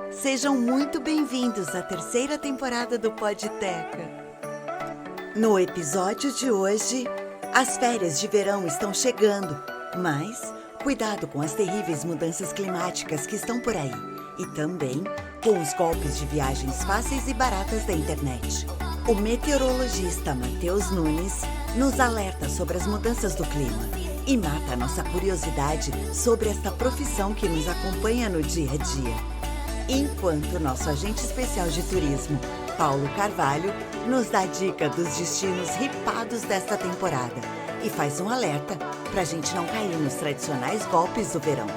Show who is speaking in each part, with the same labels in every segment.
Speaker 1: Sejam muito bem-vindos à terceira temporada do Podteca. No episódio de hoje, as férias de verão estão chegando, mas cuidado com as terríveis mudanças climáticas que estão por aí e também com os golpes de viagens fáceis e baratas da internet. O meteorologista Matheus Nunes nos alerta sobre as mudanças do clima e mata a nossa curiosidade sobre esta profissão que nos acompanha no dia a dia. Enquanto nosso agente especial de turismo, Paulo Carvalho, nos dá dica dos destinos hipados desta temporada e faz um alerta para a gente não cair nos tradicionais golpes do verão.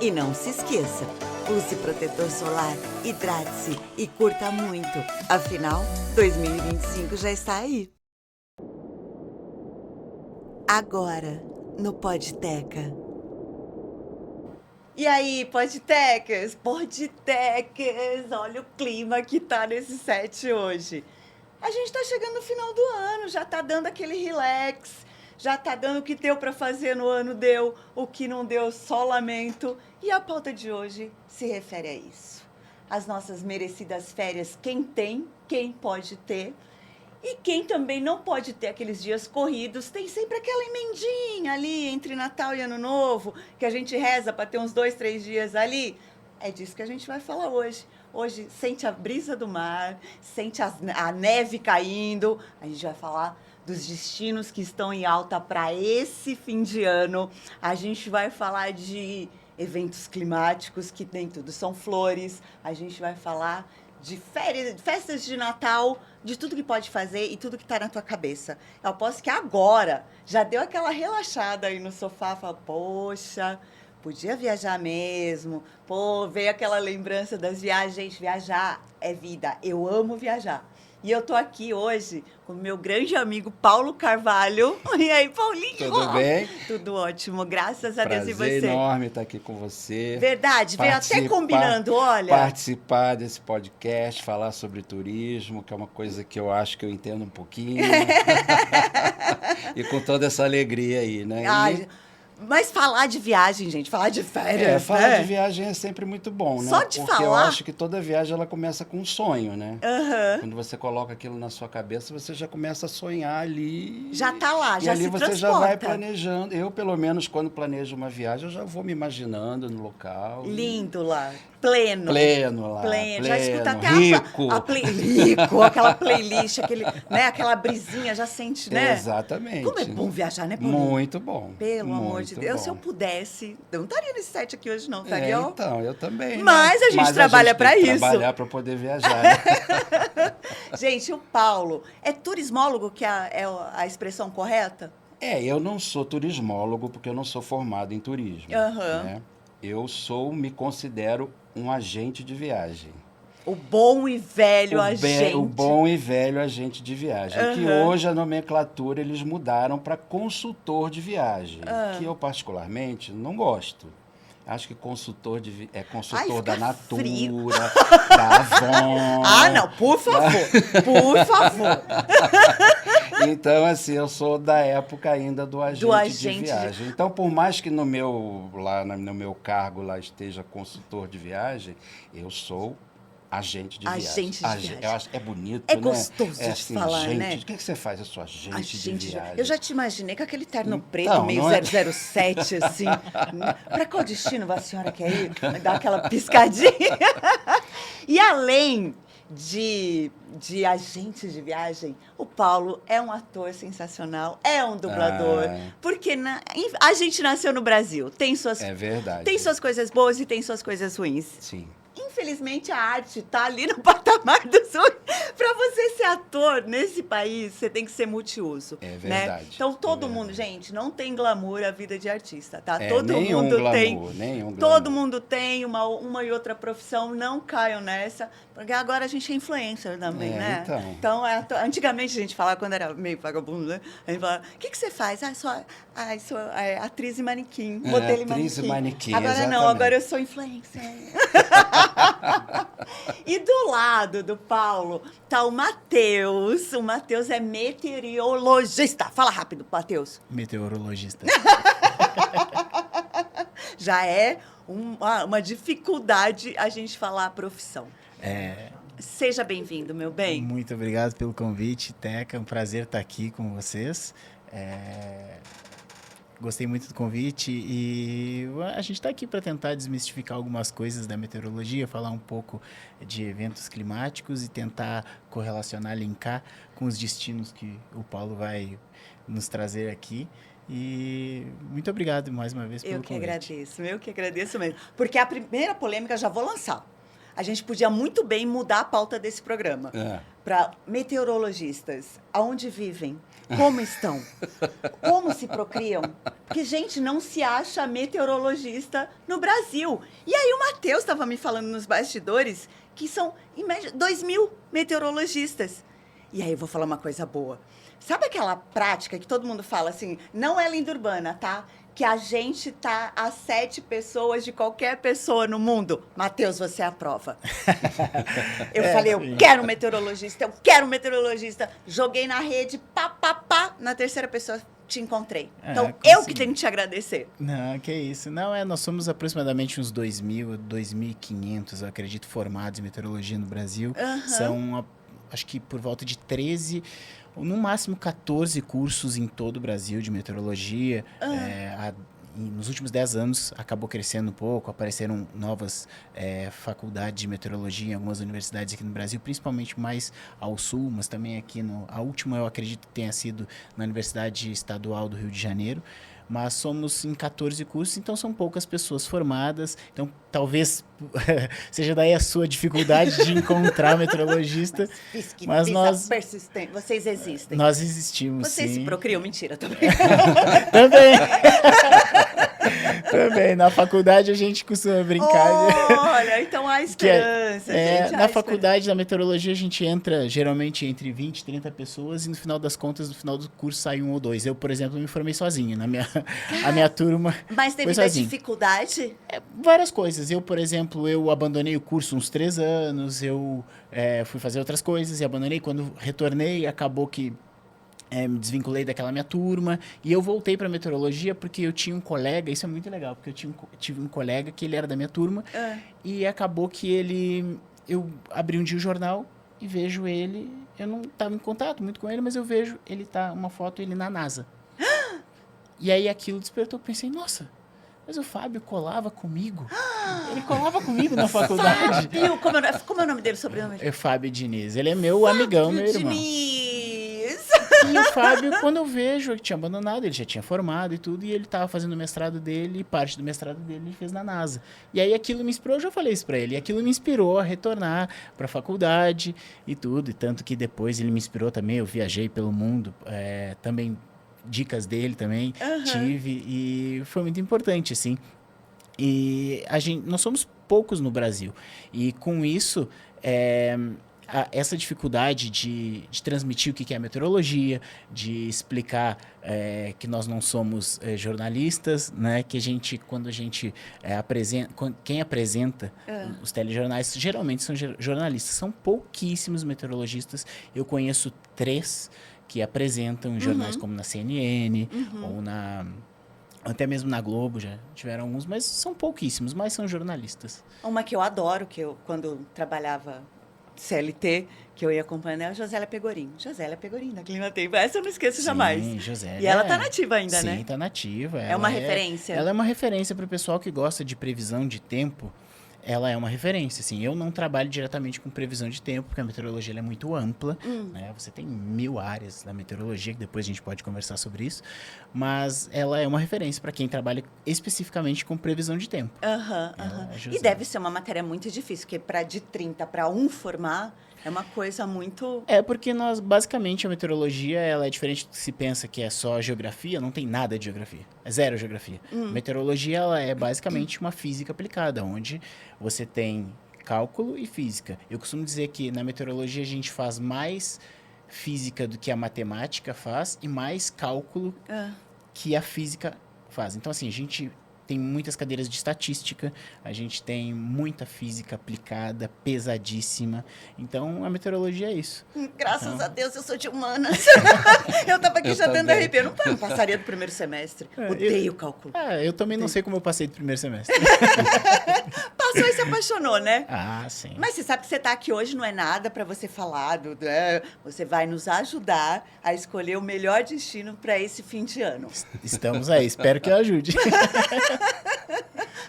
Speaker 1: E não se esqueça, use protetor solar, hidrate-se e curta muito. Afinal, 2025 já está aí. Agora, no Podteca. E aí, Podtecas? Podtecas, olha o clima que tá nesse set hoje. A gente tá chegando no final do ano, já tá dando aquele relax, já tá dando o que deu pra fazer no ano, deu, o que não deu, só lamento. E a pauta de hoje se refere a isso. As nossas merecidas férias, quem tem, quem pode ter. E quem também não pode ter aqueles dias corridos, tem sempre aquela emendinha ali entre Natal e Ano Novo, que a gente reza para ter uns 2, 3 dias ali. É disso que a gente vai falar hoje. Hoje, sente a brisa do mar, sente a neve caindo. A gente vai falar dos destinos que estão em alta para esse fim de ano. A gente vai falar de eventos climáticos, que nem tudo são flores. A gente vai falar de férias, festas de Natal, de tudo que pode fazer e tudo que está na tua cabeça. Eu aposto que agora já deu aquela relaxada aí no sofá, fala, poxa, podia viajar mesmo. Pô, veio aquela lembrança das viagens. Gente, viajar é vida. Eu amo viajar. E eu tô aqui hoje com o meu grande amigo Paulo Carvalho. E aí, Paulinho?
Speaker 2: Tudo bem?
Speaker 1: Tudo ótimo, graças a Deus. E você?
Speaker 2: Prazer enorme estar aqui com você.
Speaker 1: Verdade, veio até combinando, olha.
Speaker 2: Participar desse podcast, falar sobre turismo, que é uma coisa que eu acho que eu entendo um pouquinho. E com toda essa alegria aí, né?
Speaker 1: Ai, mas falar de viagem, gente, falar de férias,
Speaker 2: falar
Speaker 1: né?
Speaker 2: de viagem é sempre muito bom, né?
Speaker 1: Só de
Speaker 2: Porque
Speaker 1: falar.
Speaker 2: eu acho que toda viagem ela começa com um sonho, né?
Speaker 1: Aham.
Speaker 2: Quando você coloca aquilo na sua cabeça, você já começa a sonhar ali.
Speaker 1: Já tá lá,
Speaker 2: E
Speaker 1: já
Speaker 2: ali
Speaker 1: se
Speaker 2: você já
Speaker 1: transporta.
Speaker 2: vai planejando. Eu, pelo menos, quando planejo uma viagem, eu já vou me imaginando no local.
Speaker 1: Lindo lá, pleno.
Speaker 2: Pleno lá.
Speaker 1: Pleno.
Speaker 2: Pleno,
Speaker 1: Já escuta até
Speaker 2: rico.
Speaker 1: rico, aquela playlist, aquele, né, aquela brisinha, já sente, né?
Speaker 2: Exatamente.
Speaker 1: Como é bom viajar, né, Paulinho?
Speaker 2: Muito bom.
Speaker 1: Pelo amor de
Speaker 2: muito
Speaker 1: Deus,
Speaker 2: bom.
Speaker 1: se eu pudesse, eu não estaria nesse set aqui hoje não, estaria?
Speaker 2: Então, eu também.
Speaker 1: Mas
Speaker 2: né?
Speaker 1: a gente trabalha pra
Speaker 2: tem que
Speaker 1: isso.
Speaker 2: trabalhar para poder viajar. Né?
Speaker 1: Gente, o Paulo, é turismólogo que é a expressão correta?
Speaker 2: Eu não sou turismólogo porque eu não sou formado em turismo.
Speaker 1: Aham.
Speaker 2: Né? Me considero um agente de viagem.
Speaker 1: O bom e velho agente.
Speaker 2: O bom e velho agente de viagem. Que hoje a nomenclatura eles mudaram para consultor de viagem, que eu particularmente não gosto. Acho que consultor é consultor da Natura,
Speaker 1: frio.
Speaker 2: da Avon.
Speaker 1: Ah, não, por favor, por favor.
Speaker 2: Então, assim, eu sou da época ainda do agente de
Speaker 1: agente
Speaker 2: viagem. Então, por mais que no meu cargo lá esteja consultor de viagem, eu sou agente de viagem.
Speaker 1: Agente de viagem.
Speaker 2: Eu acho, é bonito,
Speaker 1: É
Speaker 2: né?
Speaker 1: gostoso de falar,
Speaker 2: gente,
Speaker 1: né?
Speaker 2: O que você faz? Eu sou agente de viagem.
Speaker 1: Eu já te imaginei com aquele terno
Speaker 2: Então,
Speaker 1: preto, meio
Speaker 2: não é?
Speaker 1: 007, assim. Para qual destino a senhora quer ir? Dá aquela piscadinha. E além de agente de viagem, o Paulo é um ator sensacional, é um dublador, porque a gente nasceu no Brasil, tem suas coisas boas e tem suas coisas ruins.
Speaker 2: Sim.
Speaker 1: Infelizmente, a arte está ali no patamar do sonho. Para você ser ator nesse país, você tem que ser multiuso.
Speaker 2: É verdade.
Speaker 1: Né? Então, todo mundo, gente, não tem glamour a vida de artista, tá?
Speaker 2: Nenhum glamour.
Speaker 1: Todo mundo tem uma e outra profissão, não caiam nessa, porque agora a gente é influencer também, né? Então, antigamente a gente falava, quando era meio vagabundo, né? A gente falava, o que você faz? Sou atriz e manequim, modelo e manequim.
Speaker 2: Atriz e manequim,
Speaker 1: agora
Speaker 2: exatamente.
Speaker 1: não, agora eu sou influencer. E do lado do Paulo tá o Matheus. O Matheus é meteorologista. Fala rápido, Matheus.
Speaker 3: Meteorologista.
Speaker 1: Já é uma dificuldade a gente falar a profissão. Seja bem-vindo, meu bem.
Speaker 3: Muito obrigado pelo convite, Teca. É um prazer estar aqui com vocês. Gostei muito do convite e a gente está aqui para tentar desmistificar algumas coisas da meteorologia, falar um pouco de eventos climáticos e tentar correlacionar, linkar com os destinos que o Paulo vai nos trazer aqui. E muito obrigado mais uma vez pelo convite.
Speaker 1: Eu que agradeço mesmo. Porque a primeira polêmica já vou lançar. A gente podia muito bem mudar a pauta desse programa para meteorologistas. Aonde vivem? Como estão? Como se procriam? Porque, gente, não se acha meteorologista no Brasil. E aí o Matheus estava me falando nos bastidores que são, em média, 2.000 meteorologistas. E aí eu vou falar uma coisa boa. Sabe aquela prática que todo mundo fala assim, não é lenda urbana, tá? Que a gente tá a 7 pessoas de qualquer pessoa no mundo. Matheus, você é a prova. Eu falei, eu quero um meteorologista. Joguei na rede, pá. Na terceira pessoa, te encontrei. Então, eu que tenho que te agradecer.
Speaker 3: Não, que isso. Não, nós somos aproximadamente uns 2.000, 2.500, eu acredito, formados em meteorologia no Brasil. São, acho que por volta de 13... no máximo 14 cursos em todo o Brasil de meteorologia. Nos últimos 10 anos acabou crescendo um pouco, apareceram novas faculdades de meteorologia em algumas universidades aqui no Brasil, principalmente mais ao sul, mas também aqui a última eu acredito que tenha sido na Universidade Estadual do Rio de Janeiro. Mas somos em 14 cursos, então são poucas pessoas formadas. Então, talvez seja daí a sua dificuldade de encontrar meteorologista. Mas nós...
Speaker 1: persistente. Vocês existem.
Speaker 3: Nós existimos,
Speaker 1: Vocês
Speaker 3: sim.
Speaker 1: se procriam, mentira, também.
Speaker 3: Também. Na faculdade a gente costuma brincar.
Speaker 1: Olha, então há esperança, gente.
Speaker 3: Na faculdade da meteorologia a gente entra geralmente entre 20 e 30 pessoas e no final das contas, no final do curso sai 1 ou 2. Eu, por exemplo, me formei sozinho. A minha turma.
Speaker 1: Mas teve dificuldade?
Speaker 3: Várias coisas. Eu, por exemplo, eu abandonei o curso uns 3 anos, eu fui fazer outras coisas e abandonei. Quando retornei, acabou que me desvinculei daquela minha turma e eu voltei para meteorologia porque eu tinha um colega, isso é muito legal, porque eu tive um colega que ele era da minha turma e acabou que eu abri um dia o jornal e vejo ele, eu não estava em contato muito com ele, mas eu vejo uma foto ele na NASA. E aí aquilo despertou, eu pensei, nossa, mas o Fábio colava comigo. Ele colava comigo na faculdade.
Speaker 1: Fábio, como é o nome dele, sobrenome?
Speaker 3: É Fábio Diniz. Ele é meu amigão, meu irmão.
Speaker 1: Diniz.
Speaker 3: E o Fábio, quando eu vejo, ele tinha abandonado, ele já tinha formado e tudo, e ele estava fazendo o mestrado dele, e parte do mestrado dele ele fez na NASA. E aí aquilo me inspirou, eu já falei isso para ele, e aquilo me inspirou a retornar para a faculdade e tudo, e tanto que depois ele me inspirou também, eu viajei pelo mundo, também dicas dele também tive, e foi muito importante, assim. E nós somos poucos no Brasil, e com isso... essa dificuldade de transmitir o que é a meteorologia, de explicar que nós não somos jornalistas, né? Que quando a gente apresenta, quem apresenta os telejornais geralmente são jornalistas, são pouquíssimos meteorologistas. Eu conheço 3 que apresentam em jornais como na CNN ou até mesmo na Globo, já tiveram alguns, mas são pouquíssimos, mas são jornalistas.
Speaker 1: Uma que eu adoro, quando trabalhava CLT, que eu ia acompanhando, é a Josélia Pegorim. Josélia Pegorim, da Clima Tempo. Essa eu não esqueço jamais.
Speaker 3: Sim, Josélia.
Speaker 1: E ela tá nativa ainda, né?
Speaker 3: Sim, tá nativa.
Speaker 1: É uma referência.
Speaker 3: Ela é uma referência para o pessoal que gosta de previsão de tempo. Ela é uma referência, assim. Eu não trabalho diretamente com previsão de tempo, porque a meteorologia ela é muito ampla, né? Você tem 1000 áreas da meteorologia, que depois a gente pode conversar sobre isso, mas ela é uma referência para quem trabalha especificamente com previsão de tempo.
Speaker 1: E deve ser uma matéria muito difícil, porque de 30 para 1 formar... É uma coisa muito...
Speaker 3: porque basicamente, a meteorologia, ela é diferente do que se pensa que é só geografia, não tem nada de geografia, é zero geografia. A meteorologia, ela é basicamente uma física aplicada, onde você tem cálculo e física. Eu costumo dizer que na meteorologia a gente faz mais física do que a matemática faz e mais cálculo que a física faz. Então, assim, a gente tem muitas cadeiras de estatística, a gente tem muita física aplicada, pesadíssima. Então, a meteorologia é isso.
Speaker 1: Graças a Deus, eu sou de humanas. Eu tava aqui já dando arrepio. Eu não passaria do primeiro semestre. Odeio cálculo.
Speaker 3: Eu também não sei como eu passei do primeiro semestre.
Speaker 1: Passou e se apaixonou, né?
Speaker 3: Ah, sim.
Speaker 1: Mas você sabe que você está aqui hoje, não é nada para você falar. Você vai nos ajudar a escolher o melhor destino para esse fim de ano.
Speaker 3: Estamos aí, espero que eu ajude.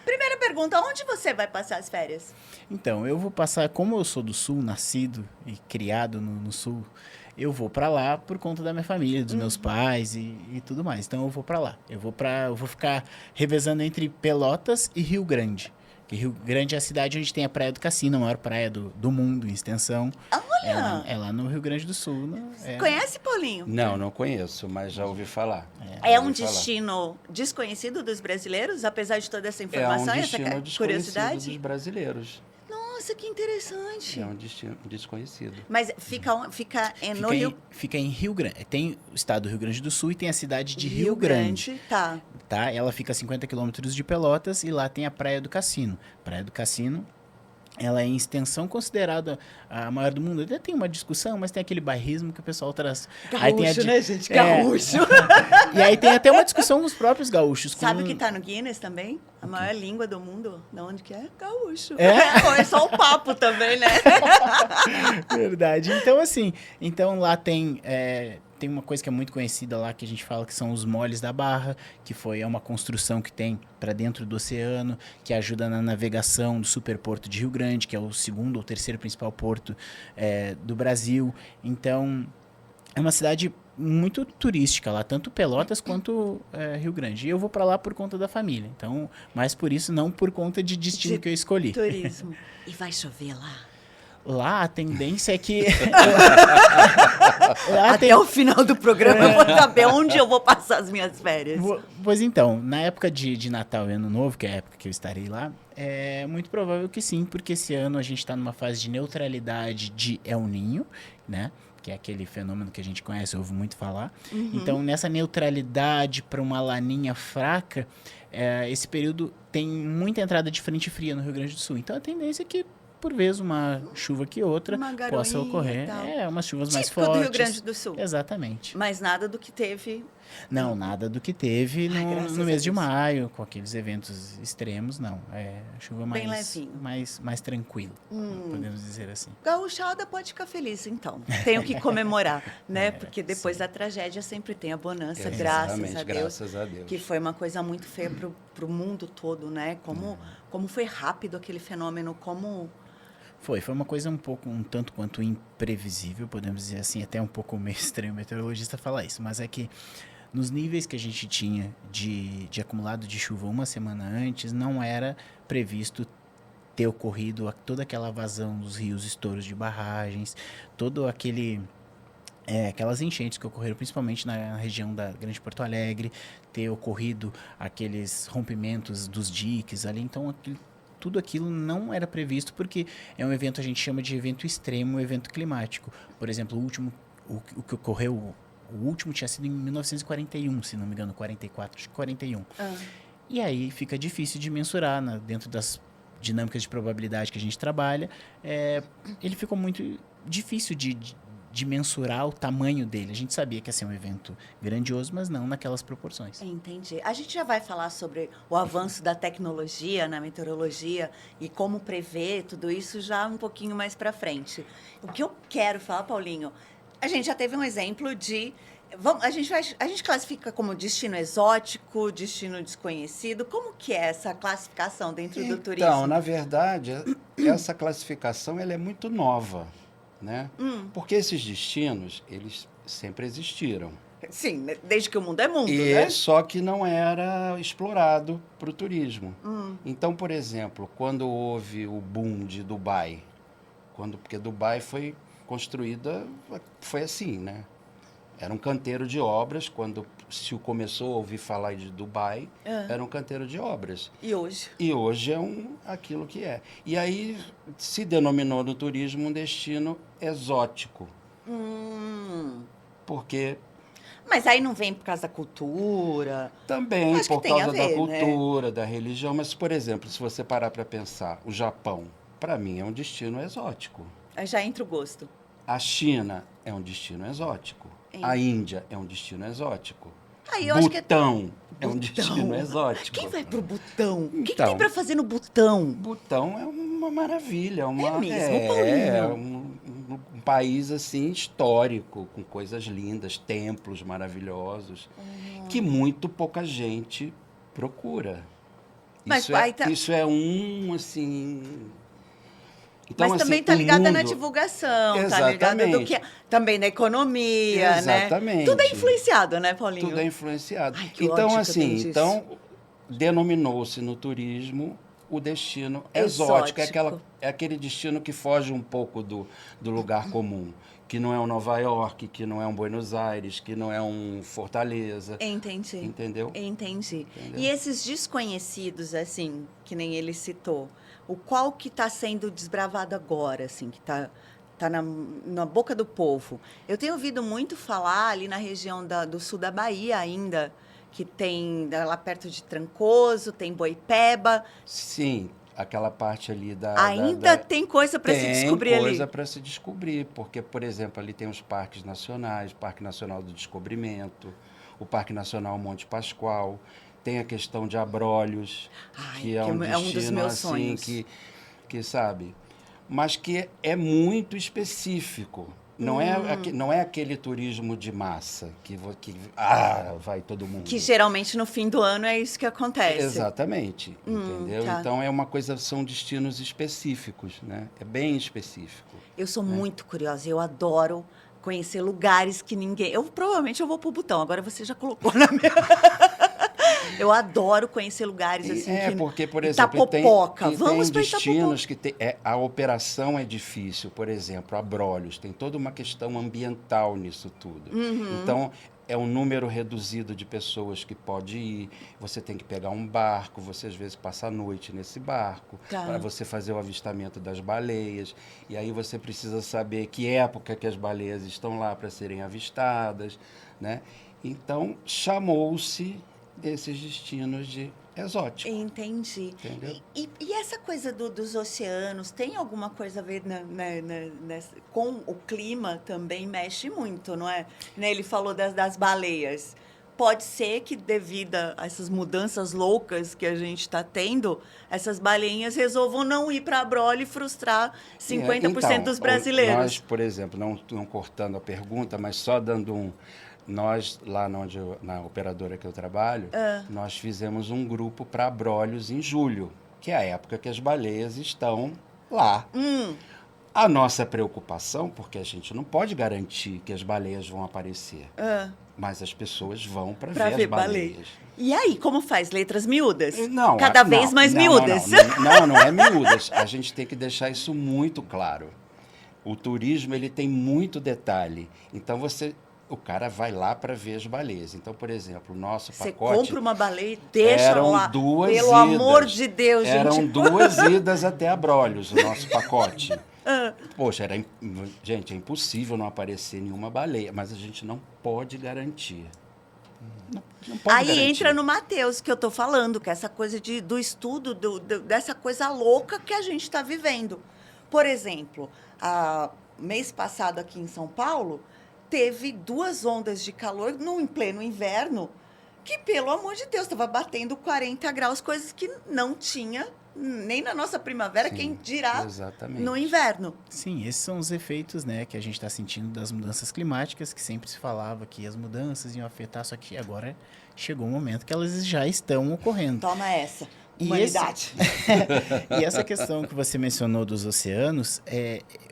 Speaker 1: Primeira pergunta, onde você vai passar as férias?
Speaker 3: Então, eu vou passar, como eu sou do Sul, nascido e criado no Sul, eu vou para lá por conta da minha família, dos meus pais e tudo mais. Então, eu vou para lá. Eu vou ficar revezando entre Pelotas e Rio Grande. Que Rio Grande é a cidade onde tem a Praia do Cassino, a maior praia do mundo em extensão.
Speaker 1: Olha!
Speaker 3: É lá no Rio Grande do Sul. Né?
Speaker 1: Conhece, Paulinho?
Speaker 2: Não conheço, mas já ouvi falar.
Speaker 1: É um destino desconhecido dos brasileiros, apesar de toda essa informação,
Speaker 2: é um destino
Speaker 1: essa curiosidade?
Speaker 2: dos brasileiros.
Speaker 1: Nossa, que interessante.
Speaker 2: É um destino desconhecido.
Speaker 1: Mas no Rio...
Speaker 3: Fica em Rio Grande. Tem o estado do Rio Grande do Sul e tem a cidade de Rio
Speaker 1: Grande. Tá.
Speaker 3: Ela fica a 50 quilômetros de Pelotas e lá tem a Praia do Cassino. Praia do Cassino, ela é em extensão considerada a maior do mundo. Até tem uma discussão, mas tem aquele bairrismo que o pessoal traz.
Speaker 1: Gaúcho, né, gente? Gaúcho.
Speaker 3: E aí tem até uma discussão com os próprios gaúchos.
Speaker 1: Sabe que tá no Guinness também? A maior língua do mundo. De onde que é? Gaúcho.
Speaker 3: É?
Speaker 1: É só o papo também, né?
Speaker 3: Verdade. Então lá tem uma coisa que é muito conhecida lá, que a gente fala que são os moles da Barra, que é uma construção que tem para dentro do oceano, que ajuda na navegação do superporto de Rio Grande, que é o segundo ou terceiro principal porto do Brasil. Então, é uma cidade muito turística lá, tanto Pelotas quanto Rio Grande. E eu vou para lá por conta da família. Então, mais por isso, não por conta de destino que eu escolhi.
Speaker 1: Turismo. E vai chover lá?
Speaker 3: Lá a tendência é que...
Speaker 1: Até o final do programa eu vou saber onde eu vou passar as minhas férias.
Speaker 3: Pois então, na época de Natal e Ano Novo, que é a época que eu estarei lá, é muito provável que sim, porque esse ano a gente está numa fase de neutralidade de El Niño, né? Que é aquele fenômeno que a gente conhece, ouve muito falar. Uhum. Então, nessa neutralidade para uma laninha fraca, esse período tem muita entrada de frente fria no Rio Grande do Sul. Então, a tendência é que, por vezes, uma chuva que outra possa ocorrer. Umas chuvas mais fortes.
Speaker 1: Do Rio Grande do Sul.
Speaker 3: Exatamente.
Speaker 1: Mas nada do que teve...
Speaker 3: Não, nada do que teve no mês de maio, com aqueles eventos extremos, não. Chuva mais tranquila, podemos dizer assim.
Speaker 1: Gauchada pode ficar feliz, então. Tenho que comemorar, né? Porque depois da tragédia sempre tem a bonança, graças a Deus. Que foi uma coisa muito feia pro mundo todo, né? Como foi rápido aquele fenômeno,
Speaker 3: Foi uma coisa um tanto quanto imprevisível, podemos dizer assim, até um pouco meio estranho o meteorologista falar isso, mas é que nos níveis que a gente tinha de acumulado de chuva uma semana antes, não era previsto ter ocorrido toda aquela vazão dos rios, estouros de barragens, todo aquelas enchentes que ocorreram principalmente na região da Grande Porto Alegre, ter ocorrido aqueles rompimentos dos diques ali, então tudo aquilo não era previsto porque é um evento, a gente chama de evento extremo, um evento climático. Por exemplo, o que ocorreu, o último tinha sido em 1941, se não me engano, 44, acho que 41. E aí fica difícil de mensurar, dentro das dinâmicas de probabilidade que a gente trabalha, ele ficou muito difícil de mensurar o tamanho dele. A gente sabia que ia ser um evento grandioso, mas não naquelas proporções.
Speaker 1: Entendi. A gente já vai falar sobre o avanço da tecnologia na meteorologia e como prever tudo isso já um pouquinho mais para frente. O que eu quero falar, Paulinho, a gente já teve um exemplo de... A gente classifica como destino exótico, destino desconhecido. Como que é essa classificação dentro do turismo?
Speaker 2: Então, na verdade, essa classificação ela é muito nova, né? Porque esses destinos, eles sempre existiram.
Speaker 1: Sim, desde que o mundo é mundo, né?
Speaker 2: Só que não era explorado para o turismo. Então, por exemplo, quando houve o boom de Dubai, porque Dubai foi construída, foi assim, né? Era um canteiro de obras, quando se começou a ouvir falar de Dubai, era um canteiro de obras.
Speaker 1: E hoje?
Speaker 2: E hoje é aquilo que é. E aí se denominou no turismo um destino exótico. Porque...
Speaker 1: Mas aí não vem por causa da cultura?
Speaker 2: Também
Speaker 1: Acho que
Speaker 2: por
Speaker 1: tem a
Speaker 2: causa
Speaker 1: ver,
Speaker 2: da cultura, da religião. Mas, por exemplo, se você parar para pensar, o Japão, para mim, é um destino exótico.
Speaker 1: Aí já entra o gosto.
Speaker 2: A China é um destino exótico. A Índia é um destino exótico.
Speaker 1: Aí eu acho que
Speaker 2: Butão é um
Speaker 1: Butão.
Speaker 2: destino exótico.
Speaker 1: Quem vai pro Butão? O que, que
Speaker 2: Então.
Speaker 1: tem pra fazer no Butão?
Speaker 2: Butão é uma maravilha.
Speaker 1: É mesmo, Paulinho?
Speaker 2: Um país assim histórico, com coisas lindas, templos maravilhosos, que muito pouca gente procura.
Speaker 1: Mas
Speaker 2: Isso,
Speaker 1: aí tá-
Speaker 2: isso é um, assim... Então,
Speaker 1: Mas também
Speaker 2: assim,
Speaker 1: tá
Speaker 2: o
Speaker 1: ligada na
Speaker 2: mundo-
Speaker 1: divulgação, tá ligada do
Speaker 2: Exatamente.
Speaker 1: que também na economia,
Speaker 2: Exatamente.
Speaker 1: né? Tudo é influenciado, né, Paulinho?
Speaker 2: Tudo é influenciado.
Speaker 1: Ai, que
Speaker 2: Então,
Speaker 1: ódio que eu tenho
Speaker 2: assim,
Speaker 1: disso.
Speaker 2: então denominou-se no turismo o destino exótico.
Speaker 1: Exótico.
Speaker 2: É aquele destino que foge um pouco do lugar comum, que não é um Nova York, que não é um Buenos Aires, que não é um Fortaleza.
Speaker 1: Entendi.
Speaker 2: Entendeu?
Speaker 1: Entendi.
Speaker 2: Entendeu?
Speaker 1: E esses desconhecidos, assim, que nem ele citou, o qual que está sendo desbravado agora, assim, que tá na boca do povo? Eu tenho ouvido muito falar ali na região do sul da Bahia ainda, que tem lá perto de Trancoso, tem Boipeba.
Speaker 2: Sim, aquela parte ali
Speaker 1: Ainda tem coisa para se descobrir
Speaker 2: Tem coisa
Speaker 1: ali.
Speaker 2: para se descobrir, porque, por exemplo, ali tem os parques nacionais, o Parque Nacional do Descobrimento, o Parque Nacional Monte Pascoal, tem a questão de Abrolhos,
Speaker 1: Ai,
Speaker 2: que é um
Speaker 1: dos
Speaker 2: destino
Speaker 1: meus
Speaker 2: assim,
Speaker 1: sonhos.
Speaker 2: que sabe, mas que é muito específico. Não é aquele turismo de massa que vai todo mundo.
Speaker 1: Que geralmente no fim do ano é isso que acontece.
Speaker 2: Exatamente, entendeu?
Speaker 1: tá.
Speaker 2: Então é uma coisa, são destinos específicos, né? É bem específico.
Speaker 1: Eu sou muito curiosa, eu adoro conhecer lugares que ninguém... Provavelmente eu vou pro Butão, agora você já colocou na minha... Eu adoro conhecer lugares assim que...
Speaker 2: Porque, por exemplo,
Speaker 1: Itapoca,
Speaker 2: tem
Speaker 1: vamos para
Speaker 2: destinos que a operação é difícil. Por exemplo, Abrolhos, tem toda uma questão ambiental nisso tudo. Então, é um número reduzido de pessoas que pode ir. Você tem que pegar um barco, você às vezes passa a noite nesse barco,
Speaker 1: Tá.
Speaker 2: para você fazer o avistamento das baleias. E aí você precisa saber que época que as baleias estão lá para serem avistadas, né? Então, chamou-se esses destinos de exótico.
Speaker 1: Entendi.
Speaker 2: Entendeu?
Speaker 1: E essa coisa dos oceanos, tem alguma coisa a ver com o clima também mexe muito, não é? Né, ele falou das baleias. Pode ser que, devido a essas mudanças loucas que a gente está tendo, essas baleinhas resolvam não ir para a Abrolhos e frustrar 50% dos brasileiros.
Speaker 2: Nós, por exemplo, não cortando a pergunta, mas só dando nós, lá na operadora que eu trabalho, nós fizemos um grupo para Abrolhos em julho, que é a época que as baleias estão lá. A nossa preocupação, porque a gente não pode garantir que as baleias vão aparecer, mas as pessoas vão para ver as baleias.
Speaker 1: E aí, como faz? Letras miúdas?
Speaker 2: Não,
Speaker 1: Cada vez mais miúdas.
Speaker 2: Não é miúdas. A gente tem que deixar isso muito claro. O turismo, ele tem muito detalhe. Então, o cara vai lá para ver as baleias. Então, por exemplo, o nosso
Speaker 1: Você
Speaker 2: pacote...
Speaker 1: compra uma baleia e deixa
Speaker 2: eram
Speaker 1: lá.
Speaker 2: duas
Speaker 1: Pelo
Speaker 2: idas.
Speaker 1: amor de Deus, gente.
Speaker 2: Eram 2 idas até Abrolhos, o nosso pacote. Poxa, gente, é impossível não aparecer nenhuma baleia, mas a gente não pode garantir. Não pode
Speaker 1: Aí
Speaker 2: garantir.
Speaker 1: entra no Matheus, que eu tô falando, que é essa coisa do estudo, dessa coisa louca que a gente está vivendo. Por exemplo, mês passado aqui em São Paulo, teve 2 ondas de calor em pleno inverno, que, pelo amor de Deus, estava batendo 40 graus, coisas que não tinha nem na nossa primavera,
Speaker 2: Sim,
Speaker 1: quem dirá
Speaker 2: exatamente.
Speaker 1: no inverno.
Speaker 3: Sim, esses são os efeitos, né, que a gente está sentindo das mudanças climáticas, que sempre se falava que as mudanças iam afetar, só que agora chegou um momento que elas já estão ocorrendo.
Speaker 1: Toma essa,
Speaker 3: E
Speaker 1: humanidade.
Speaker 3: E essa questão que você mencionou dos oceanos,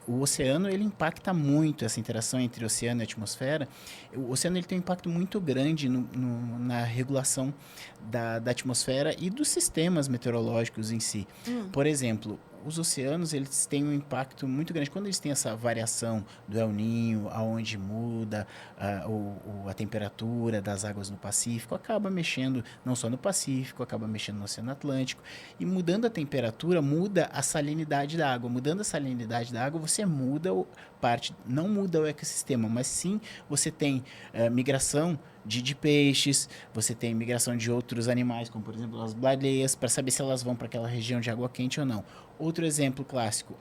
Speaker 3: o oceano ele impacta muito, essa interação entre oceano e atmosfera. O oceano ele tem um impacto muito grande na regulação da atmosfera e dos sistemas meteorológicos em si. Por exemplo, os oceanos eles têm um impacto muito grande. Quando eles têm essa variação do El Niño, aonde muda a temperatura das águas no Pacífico, acaba mexendo não só no Pacífico, acaba mexendo no Oceano Atlântico. E mudando a temperatura, muda a salinidade da água. Mudando a salinidade da água, você muda não muda o ecossistema, mas sim você tem migração de peixes, você tem migração de outros animais, como por exemplo as baleias, para saber se elas vão para aquela região de água quente ou não. Outro exemplo clássico,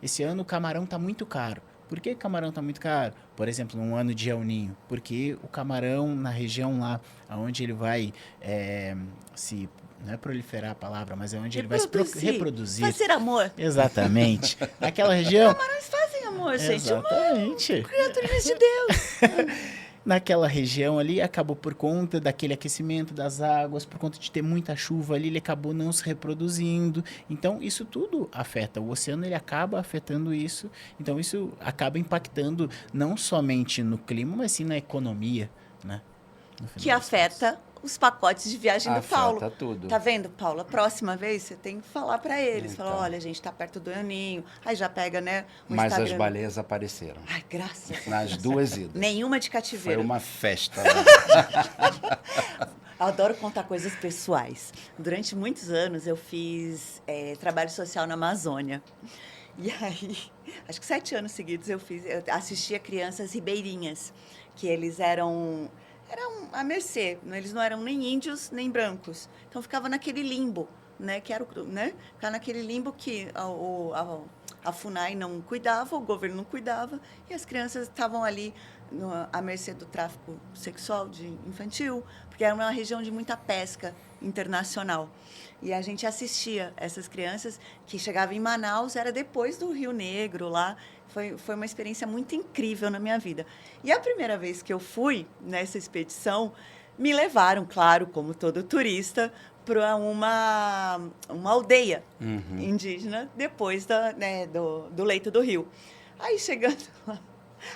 Speaker 3: esse ano o camarão está muito caro. Por que o camarão está muito caro? Por exemplo, num ano de El Niño. Porque o camarão na região lá, onde ele vai não é proliferar a palavra, mas é onde ele vai se reproduzir.
Speaker 1: Fazer amor.
Speaker 3: Exatamente. Naquela região...
Speaker 1: Os camarões fazem amor, gente.
Speaker 3: Exatamente.
Speaker 1: Criaturinhas de Deus.
Speaker 3: Naquela região ali, acabou por conta daquele aquecimento das águas, por conta de ter muita chuva ali, ele acabou não se reproduzindo. Então, isso tudo afeta. O oceano, ele acaba afetando isso. Então, isso acaba impactando não somente no clima, mas sim na economia, né?
Speaker 1: Que afeta os pacotes de viagem do Paulo.
Speaker 2: Afeta tudo.
Speaker 1: Tá vendo, Paulo? A próxima vez você tem que falar para eles.
Speaker 2: Então.
Speaker 1: Falar, olha, a gente tá perto do El Niño. Aí já pega, né, o
Speaker 2: Mas
Speaker 1: Instagram.
Speaker 2: as baleias apareceram.
Speaker 1: Ai, graças a Deus.
Speaker 2: Nas 2 idas.
Speaker 1: Nenhuma de
Speaker 2: Foi
Speaker 1: cativeiro.
Speaker 2: uma festa.
Speaker 1: Eu adoro contar coisas pessoais. Durante muitos anos eu fiz trabalho social na Amazônia. E aí, acho que 7 anos seguidos eu assistia crianças ribeirinhas, que eles eram à mercê, eles não eram nem índios nem brancos. Então ficava naquele limbo, né? Ficava naquele limbo que a FUNAI não cuidava, o governo não cuidava, e as crianças estavam ali à mercê do tráfico sexual infantil, porque era uma região de muita pesca internacional. E a gente assistia essas crianças que chegavam em Manaus, era depois do Rio Negro lá. Foi uma experiência muito incrível na minha vida. E a primeira vez que eu fui nessa expedição, me levaram, claro, como todo turista, para uma aldeia indígena, depois do leito do rio. Aí, chegando lá,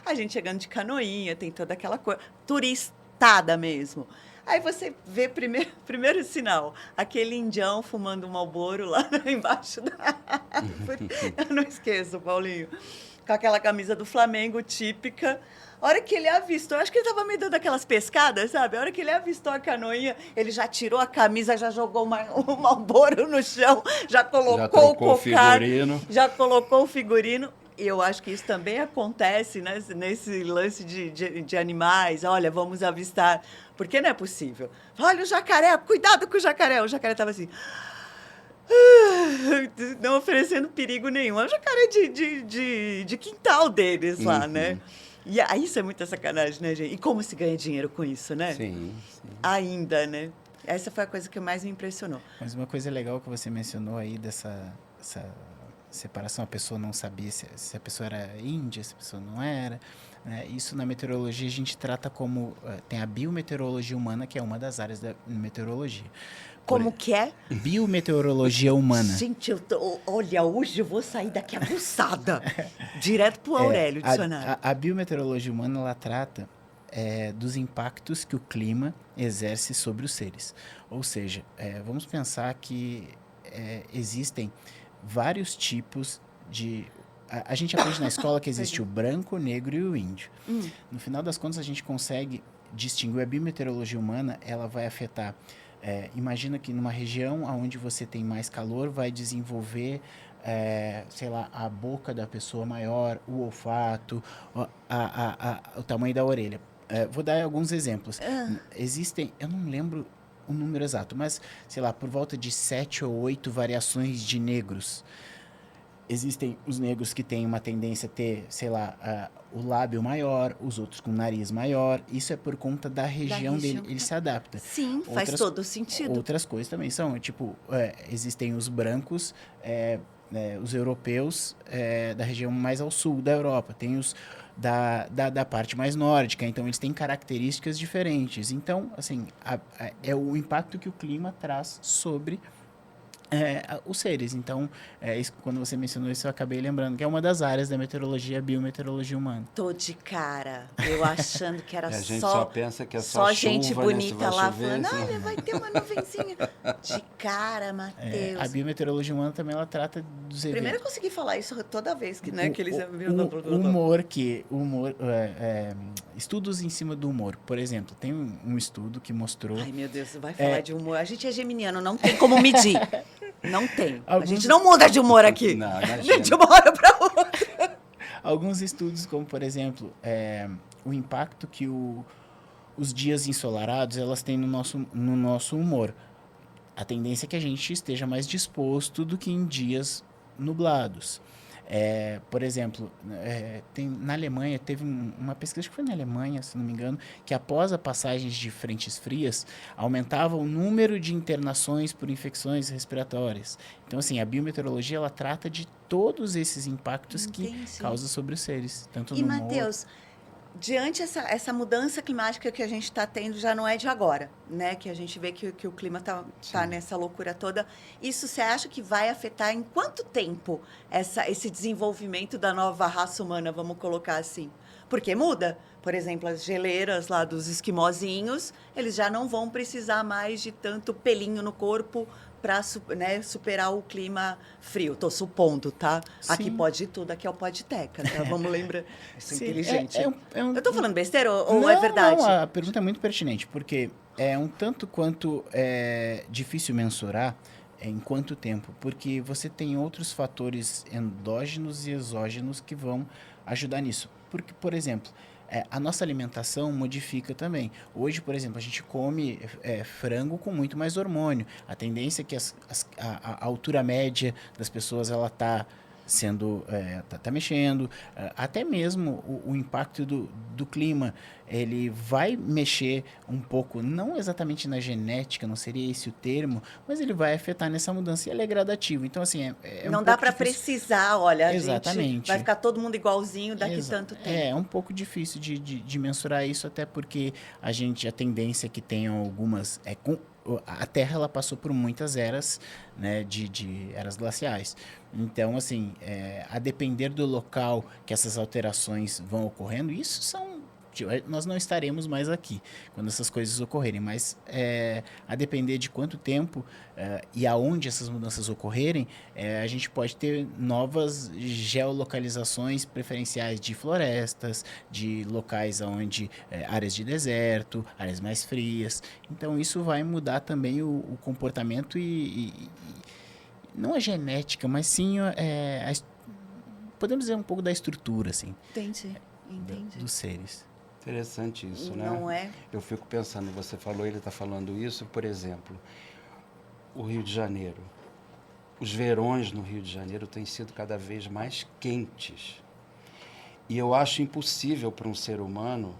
Speaker 1: a gente chegando de canoinha, tem toda aquela coisa, turistada mesmo. Aí você vê primeiro sinal, aquele indião fumando um Marlboro lá embaixo da árvore. Eu não esqueço, Paulinho. Com aquela camisa do Flamengo típica. A hora que ele avistou, acho que ele estava me dando aquelas pescadas, sabe? A hora que ele avistou a canoinha, ele já tirou a camisa, já jogou o Marlboro no chão, já colocou o cocar, já colocou o figurino. E eu acho que isso também acontece, né, nesse lance de animais. Olha, vamos avistar. Porque não é possível. Olha o jacaré, cuidado com o jacaré. O jacaré estava assim... não oferecendo perigo nenhum. É um jacaré de quintal deles lá, né? E aí isso é muita sacanagem, né, gente? E como se ganha dinheiro com isso, né?
Speaker 2: Sim.
Speaker 1: Ainda, né? Essa foi a coisa que mais me impressionou.
Speaker 3: Mas uma coisa legal que você mencionou aí dessa separação, a pessoa não sabia se a pessoa era índia, se a pessoa não era. Né? Isso na meteorologia a gente trata como... tem a biometeorologia humana, que é uma das áreas da meteorologia.
Speaker 1: Como que é?
Speaker 3: Biometeorologia humana.
Speaker 1: Gente, olha, hoje eu vou sair daqui aguçada. Direto pro Aurélio, dicionário.
Speaker 3: A biometeorologia humana, ela trata dos impactos que o clima exerce sobre os seres. Ou seja, vamos pensar que existem vários tipos de... A gente aprende na escola que existe o branco, o negro e o índio. No final das contas, a gente consegue distinguir. A biometeorologia humana, ela vai afetar... imagina que numa região onde você tem mais calor, vai desenvolver, sei lá, a boca da pessoa maior, o olfato, o tamanho da orelha. Vou dar alguns exemplos. Existem, eu não lembro o número exato, mas, sei lá, por volta de 7 ou 8 variações de negros. Existem os negros que têm uma tendência a ter, sei lá, o lábio maior, os outros com o nariz maior. Isso é por conta da região dele, ele se adapta.
Speaker 1: Sim, faz todo sentido.
Speaker 3: Outras coisas também são, tipo, existem os brancos, os europeus da região mais ao sul da Europa, tem os da parte mais nórdica, então eles têm características diferentes. Então, assim, é o impacto que o clima traz sobre os seres. Então, isso, quando você mencionou isso, eu acabei lembrando que é uma das áreas da meteorologia, a biometeorologia humana.
Speaker 1: Tô de cara, eu achando que era
Speaker 2: a gente só pensa que é só chuva,
Speaker 1: gente bonita,
Speaker 2: né?
Speaker 1: lá falando, olha, vai ter uma nuvenzinha. De cara, Matheus.
Speaker 3: A biometeorologia humana também, ela trata dos eventos.
Speaker 1: Primeiro eu consegui falar isso toda vez que, né, que eles...
Speaker 3: Estudos em cima do humor. Por exemplo, tem um estudo que mostrou...
Speaker 1: Ai, meu Deus, vai falar de humor. A gente é geminiano, não tem como medir. Não tem. A gente não muda de humor aqui.
Speaker 2: Não, imagina.
Speaker 1: De uma hora para outra.
Speaker 3: Alguns estudos, como, por exemplo, o impacto que o os dias ensolarados, elas têm no nosso humor. A tendência é que a gente esteja mais disposto do que em dias nublados. Por exemplo, na Alemanha, teve uma pesquisa, acho que foi na Alemanha, se não me engano, que após a passagem de frentes frias, aumentava o número de internações por infecções respiratórias. Então, assim, a biometeorologia, ela trata de todos esses impactos que causa sobre os seres. Tanto no
Speaker 1: Matheus, diante essa mudança climática que a gente está tendo, já não é de agora, né? Que a gente vê que o clima tá nessa loucura toda. Isso você acha que vai afetar em quanto tempo esse desenvolvimento da nova raça humana, vamos colocar assim? Porque muda. Por exemplo, as geleiras lá dos esquimozinhos, eles já não vão precisar mais de tanto pelinho no corpo para superar o clima frio. Estou supondo, tá?
Speaker 3: Sim.
Speaker 1: Aqui pode tudo, aqui é o Podteca, tá? Vamos lembrar. Isso é inteligente.
Speaker 3: Eu
Speaker 1: estou falando besteira ou
Speaker 3: não,
Speaker 1: é verdade?
Speaker 3: Não, a pergunta é muito pertinente, porque é um tanto quanto difícil mensurar em quanto tempo, porque você tem outros fatores endógenos e exógenos que vão ajudar nisso. Porque, por exemplo, a nossa alimentação modifica também. Hoje, por exemplo, a gente come frango com muito mais hormônio. A tendência é que a altura média das pessoas ela está sendo tá mexendo, até mesmo o impacto do clima, ele vai mexer um pouco, não exatamente na genética, não seria esse o termo, mas ele vai afetar nessa mudança e ele é gradativo. Então, assim,
Speaker 1: não dá para precisar, olha,
Speaker 3: exatamente.
Speaker 1: Gente vai ficar todo mundo igualzinho daqui tanto tempo.
Speaker 3: É um pouco difícil de mensurar isso, até porque a tendência é que tenham algumas... A Terra ela passou por muitas eras, né, de eras glaciais. Então, assim, a depender do local que essas alterações vão ocorrendo, nós não estaremos mais aqui quando essas coisas ocorrerem, mas a depender de quanto tempo e aonde essas mudanças ocorrerem, a gente pode ter novas geolocalizações preferenciais de florestas, de locais onde áreas de deserto, áreas mais frias. Então isso vai mudar também o comportamento e não a genética, mas sim podemos dizer um pouco da estrutura, assim.
Speaker 1: Entendi.
Speaker 3: Dos seres.
Speaker 2: Interessante isso, né?
Speaker 1: Não é?
Speaker 2: Eu fico pensando, você falou, ele está falando isso, por exemplo, o Rio de Janeiro. Os verões no Rio de Janeiro têm sido cada vez mais quentes. E eu acho impossível para um ser humano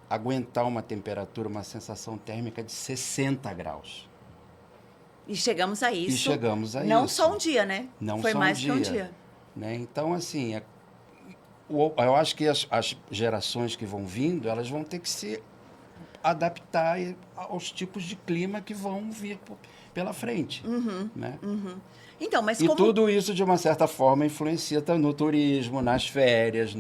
Speaker 2: aguentar uma temperatura, uma sensação térmica de 60 graus.
Speaker 1: E chegamos a isso.
Speaker 2: Não
Speaker 1: só um dia, né?
Speaker 2: Não
Speaker 1: foi
Speaker 2: só
Speaker 1: mais
Speaker 2: um
Speaker 1: que um dia.
Speaker 2: Né? Então, assim, eu acho que as gerações que vão vindo, elas vão ter que se adaptar aos tipos de clima que vão vir pela frente. Né?
Speaker 1: Então, mas
Speaker 2: tudo isso, de uma certa forma, influencia no turismo, nas férias,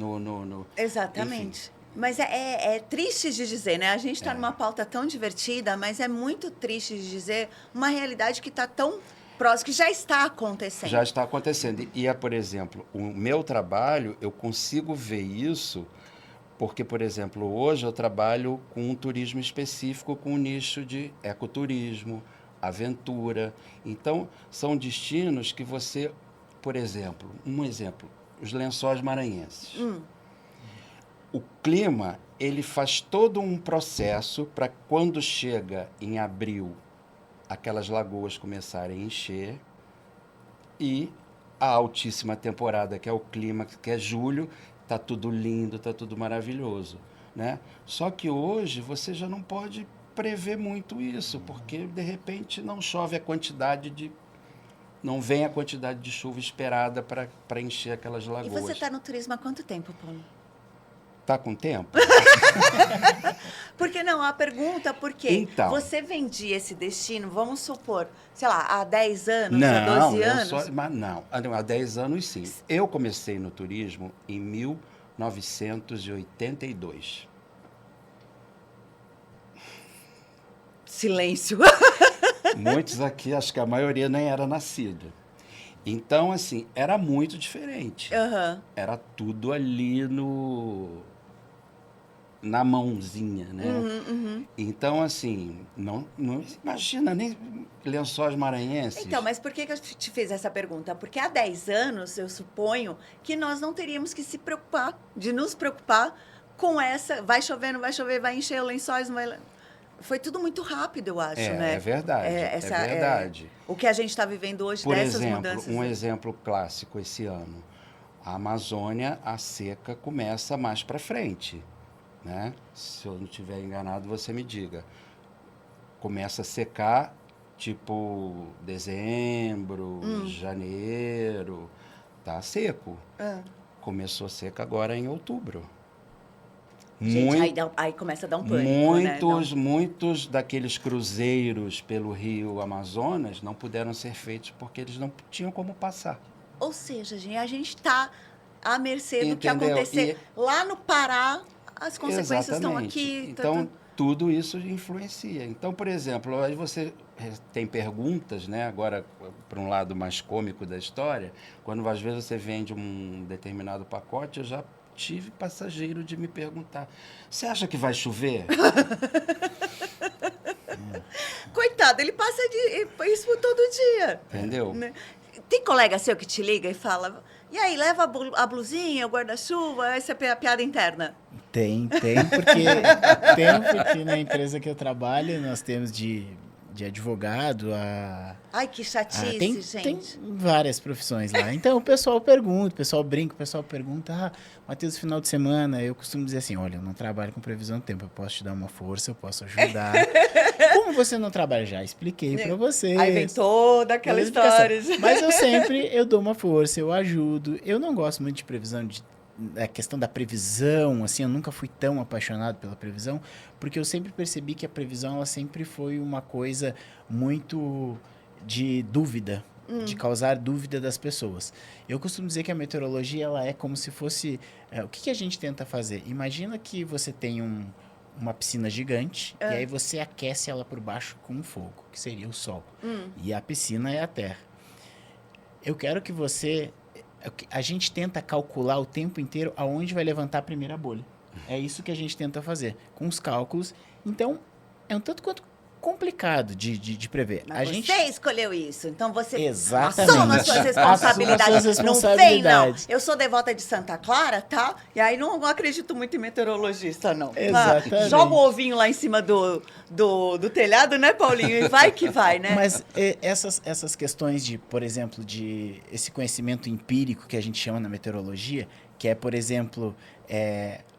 Speaker 1: Exatamente.
Speaker 2: Enfim.
Speaker 1: Mas é triste de dizer, né? A gente está numa pauta tão divertida, mas é muito triste de dizer uma realidade que está tão próxima, que já está acontecendo.
Speaker 2: Já está acontecendo. E, por exemplo, o meu trabalho, eu consigo ver isso porque, por exemplo, hoje eu trabalho com um turismo específico, com um nicho de ecoturismo, aventura. Então, são destinos que você, por exemplo, os Lençóis Maranhenses. O clima, ele faz todo um processo para quando chega em abril, aquelas lagoas começarem a encher e a altíssima temporada, que é o clima, que é julho, está tudo lindo, está tudo maravilhoso, né? Só que hoje você já não pode prever muito isso, porque de repente não chove não vem a quantidade de chuva esperada para encher aquelas lagoas.
Speaker 1: E você está no turismo há quanto tempo, Paulo?
Speaker 2: Tá com tempo?
Speaker 1: Porque não, a pergunta, porque
Speaker 2: então,
Speaker 1: você vendia esse destino, vamos supor, sei lá, há 10 anos, há 12 anos?
Speaker 2: Há 10 anos sim. Eu comecei no turismo em 1982.
Speaker 1: Silêncio.
Speaker 2: Muitos aqui, acho que a maioria nem era nascida. Então, assim, era muito diferente. Era tudo ali na mãozinha, né? Então, assim, não imagina nem Lençóis Maranhenses.
Speaker 1: Então, mas por que eu te fiz essa pergunta? Porque há 10 anos, eu suponho, que nós não teríamos que nos preocupar com essa, vai chover, não vai chover, vai encher os lençóis, não vai... Foi tudo muito rápido, eu acho, né?
Speaker 2: É verdade, é verdade.
Speaker 1: O que a gente está vivendo hoje,
Speaker 2: Por
Speaker 1: dessas
Speaker 2: exemplo,
Speaker 1: mudanças.
Speaker 2: um exemplo clássico esse ano. A Amazônia, a seca começa mais para frente, né? Se eu não estiver enganado, você me diga. Começa a secar, tipo, dezembro, janeiro, tá seco. Começou a seca agora em outubro.
Speaker 1: Gente, aí começa a dar um pânico,
Speaker 2: muitos daqueles cruzeiros pelo rio Amazonas não puderam ser feitos porque eles não tinham como passar.
Speaker 1: Ou seja, gente, a gente está à mercê do que
Speaker 2: Entendeu?
Speaker 1: acontecer lá no Pará, as consequências estão
Speaker 2: Exatamente.
Speaker 1: aqui.
Speaker 2: Então, tudo isso influencia. Então, por exemplo, aí você tem perguntas, né? Agora, para um lado mais cômico da história, quando às vezes você vende um determinado pacote, eu já tive passageiro de me perguntar, você acha que vai chover?
Speaker 1: Coitado, ele passa isso todo dia.
Speaker 2: Entendeu?
Speaker 1: Né? Tem colega seu que te liga e fala, e aí, leva a blusinha, o guarda-chuva, essa é a piada interna?
Speaker 3: Tem, porque na empresa que eu trabalho, nós temos de advogado
Speaker 1: Ai, que chatice, gente.
Speaker 3: Tem várias profissões lá. Então, o pessoal pergunta, o pessoal brinca, o pessoal pergunta, Matheus, final de semana, eu costumo dizer assim, olha, eu não trabalho com previsão do tempo, eu posso te dar uma força, eu posso ajudar. Como você não trabalha? Já expliquei para você.
Speaker 1: Aí vem toda aquela história.
Speaker 3: Mas eu dou uma força, eu ajudo. Eu não gosto muito de previsão a questão da previsão, assim, eu nunca fui tão apaixonado pela previsão, porque eu sempre percebi que a previsão, ela sempre foi uma coisa muito de dúvida, de causar dúvida das pessoas. Eu costumo dizer que a meteorologia, ela é como se fosse... o que a gente tenta fazer? Imagina que você tem uma piscina gigante, e aí você aquece ela por baixo com um fogo, que seria o sol. E a piscina é a terra. Eu quero que você... A gente tenta calcular o tempo inteiro aonde vai levantar a primeira bolha. É isso que a gente tenta fazer, com os cálculos. Então, é um tanto quanto complicado de prever.
Speaker 1: Mas você escolheu isso, então você
Speaker 3: Exatamente.
Speaker 1: assuma as suas responsabilidades.
Speaker 3: Assuma as suas responsabilidades.
Speaker 1: Não vem, não. Eu sou devota de Santa Clara, tá? E aí não acredito muito em meteorologista, não.
Speaker 3: Exatamente.
Speaker 1: Joga o ovinho lá em cima do telhado, né, Paulinho? E vai que vai, né?
Speaker 3: Mas essas questões de, por exemplo, de esse conhecimento empírico que a gente chama na meteorologia, que é, por exemplo,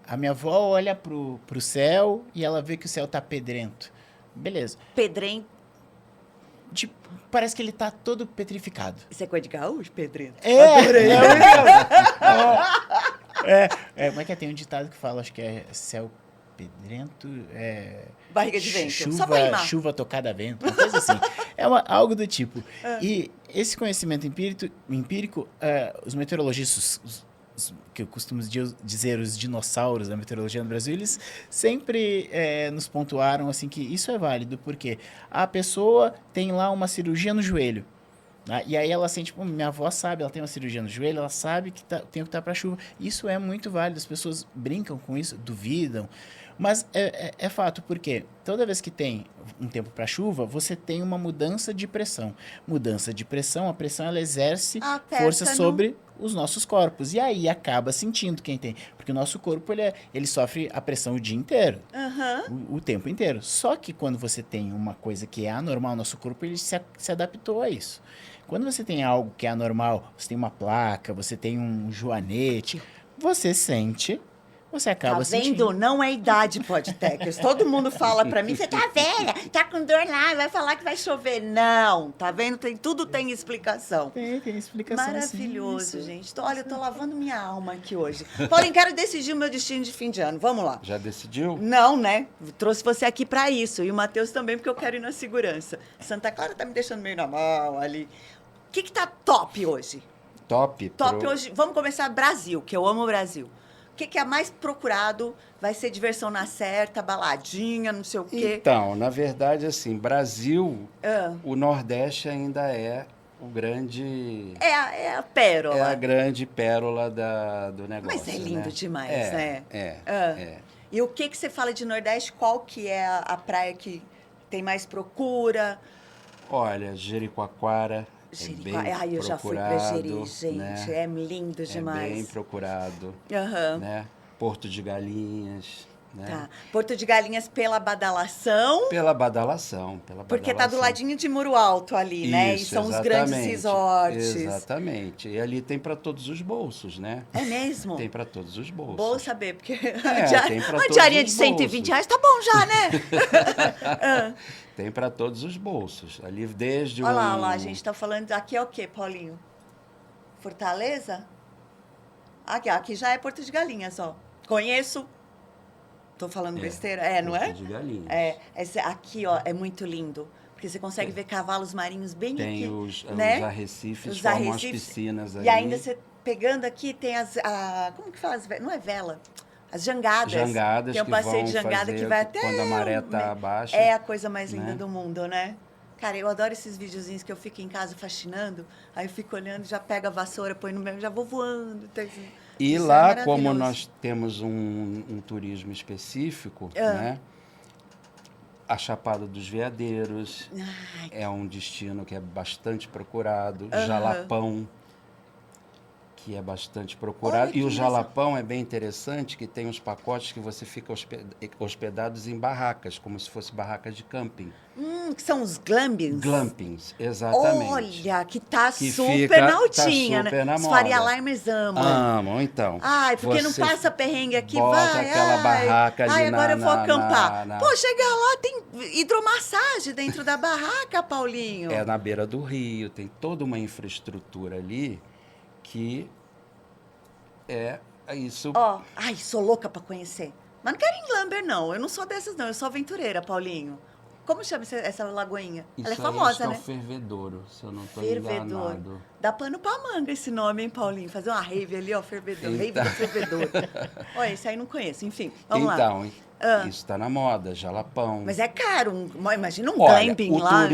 Speaker 3: a minha avó olha pro céu e ela vê que o céu tá pedrento. Beleza.
Speaker 1: Pedrento.
Speaker 3: Parece que ele tá todo petrificado.
Speaker 1: Isso é coisa de gaúcho, pedrento?
Speaker 3: Como é que é? Tem um ditado que fala, acho que é céu pedrento,
Speaker 1: barriga de vento. Só pra rimar.
Speaker 3: Chuva tocada a vento, uma coisa assim. Algo do tipo. E esse conhecimento empírico, os meteorologistas, que eu costumo dizer os dinossauros da meteorologia no Brasil, eles sempre nos pontuaram assim que isso é válido, porque a pessoa tem lá uma cirurgia no joelho, né? E aí ela sente, minha avó sabe, ela tem uma cirurgia no joelho, ela sabe que o tempo está para chuva. Isso é muito válido, as pessoas brincam com isso, duvidam, mas é fato, porque toda vez que tem um tempo para chuva, você tem uma mudança de pressão. Mudança de pressão, a pressão ela exerce força sobre os nossos corpos. E aí acaba sentindo quem tem. Porque o nosso corpo ele sofre a pressão o dia inteiro. O tempo inteiro. Só que quando você tem uma coisa que é anormal, nosso corpo ele se adaptou a isso. Quando você tem algo que é anormal, você tem uma placa, você tem um joanete, você sente... Você acaba sentindo.
Speaker 1: Tá vendo? Não é idade, Podtechers. Todo mundo fala pra mim, você tá velha, tá com dor lá, vai falar que vai chover. Não, tá vendo? Tudo tem explicação.
Speaker 3: Tem explicação.
Speaker 1: Maravilhoso, sim, gente. Olha, eu tô lavando minha alma aqui hoje. Paulinho, quero decidir o meu destino de fim de ano. Vamos lá.
Speaker 2: Já decidiu?
Speaker 1: Não, né? Trouxe você aqui pra isso. E o Matheus também, porque eu quero ir na segurança. Santa Clara tá me deixando meio na mão ali. O que tá top hoje?
Speaker 2: Top
Speaker 1: hoje. Vamos começar Brasil, que eu amo o Brasil. O que é mais procurado? Vai ser diversão na certa, baladinha, não sei o quê?
Speaker 2: Então, na verdade, assim, Brasil, o Nordeste ainda é o grande...
Speaker 1: É a pérola.
Speaker 2: É a grande pérola do negócio.
Speaker 1: Mas é lindo, né? Demais, né? E o que você fala de Nordeste? Qual que é a praia que tem mais procura?
Speaker 2: Olha, Jericoacoara...
Speaker 1: eu já fui pra Jeri, gente. Né? É lindo demais.
Speaker 2: É bem procurado.
Speaker 1: Uhum.
Speaker 2: Né? Porto de Galinhas, né?
Speaker 1: Tá. Porto de Galinhas pela Badalação.
Speaker 2: Pela Badalação.
Speaker 1: Porque tá do ladinho de Muro Alto ali, né? E
Speaker 2: Isso,
Speaker 1: são os grandes resorts.
Speaker 2: Exatamente. E ali tem para todos os bolsos, né?
Speaker 1: É mesmo?
Speaker 2: Tem para todos os bolsos.
Speaker 1: Bom saber, porque
Speaker 2: tem pra
Speaker 1: uma
Speaker 2: todos
Speaker 1: diarinha
Speaker 2: os
Speaker 1: de 120
Speaker 2: bolsos.
Speaker 1: reais tá bom já, né?
Speaker 2: Tem para todos os bolsos. Ali desde
Speaker 1: Olha lá, a gente tá falando... Aqui é o quê, Paulinho? Fortaleza? Aqui já é Porto de Galinhas, ó. Conheço. Tô falando besteira? Não é?
Speaker 2: Porto de Galinhas.
Speaker 1: Aqui, ó, é muito lindo. Porque você consegue ver cavalos marinhos bem aqui.
Speaker 2: Tem os arrecifes,
Speaker 1: Os
Speaker 2: formam
Speaker 1: arrecifes.
Speaker 2: as piscinas ali.
Speaker 1: E ainda você pegando aqui, tem como que fala? Não é vela? As jangadas.
Speaker 2: Jangadas
Speaker 1: tem um
Speaker 2: que
Speaker 1: passeio
Speaker 2: vão
Speaker 1: de jangada
Speaker 2: fazer
Speaker 1: que vai até...
Speaker 2: quando a maré tá baixa.
Speaker 1: É a coisa mais linda
Speaker 2: né?
Speaker 1: do mundo, né? Cara, eu adoro esses videozinhos que eu fico em casa fascinando, aí eu fico olhando, já pego a vassoura, põe no meu, já vou voando.
Speaker 2: E
Speaker 1: Isso
Speaker 2: lá,
Speaker 1: é
Speaker 2: como
Speaker 1: maravilhoso.
Speaker 2: nós temos um turismo específico, né? A Chapada dos Veadeiros é um destino que é bastante procurado. Jalapão, que é bastante procurado.
Speaker 1: Olha que
Speaker 2: E o
Speaker 1: massa.
Speaker 2: Jalapão é bem interessante, que tem uns pacotes que você fica hospedados em barracas, como se fosse barracas de camping.
Speaker 1: Que são os glampings.
Speaker 2: Glampings, exatamente.
Speaker 1: Olha, que tá
Speaker 2: Que
Speaker 1: super
Speaker 2: fica-
Speaker 1: na
Speaker 2: tá
Speaker 1: altinha,
Speaker 2: super
Speaker 1: né?
Speaker 2: na
Speaker 1: Os
Speaker 2: moda.
Speaker 1: Faria Limers amam.
Speaker 2: Amam, então.
Speaker 1: Ai, porque não
Speaker 2: Você
Speaker 1: passa perrengue aqui,
Speaker 2: bota
Speaker 1: vai.
Speaker 2: aquela barraca ali
Speaker 1: agora eu vou acampar.
Speaker 2: na-
Speaker 1: Pô, chega lá, tem hidromassagem dentro da barraca, Paulinho.
Speaker 2: É na beira do rio, tem toda uma infraestrutura ali que é isso.
Speaker 1: Ai, sou louca pra conhecer. Mas não quero ir em Glamber, não. Eu não sou dessas, não. Eu sou aventureira, Paulinho. Como chama essa lagoinha?
Speaker 2: Isso
Speaker 1: Ela é
Speaker 2: aí
Speaker 1: famosa,
Speaker 2: acho que
Speaker 1: né?
Speaker 2: é o Fervedouro, se eu não estou
Speaker 1: Fervedor.
Speaker 2: enganado.
Speaker 1: Dá pano pra manga esse nome, hein, Paulinho? Fazer uma rave ali, ó, Fervedor. Rave
Speaker 2: Então.
Speaker 1: do Fervedor. Olha, esse aí não conheço. Enfim, vamos lá.
Speaker 2: Então, isso está na moda, Jalapão.
Speaker 1: Mas é caro. Imagina um
Speaker 2: Olha,
Speaker 1: glamping
Speaker 2: o
Speaker 1: lá.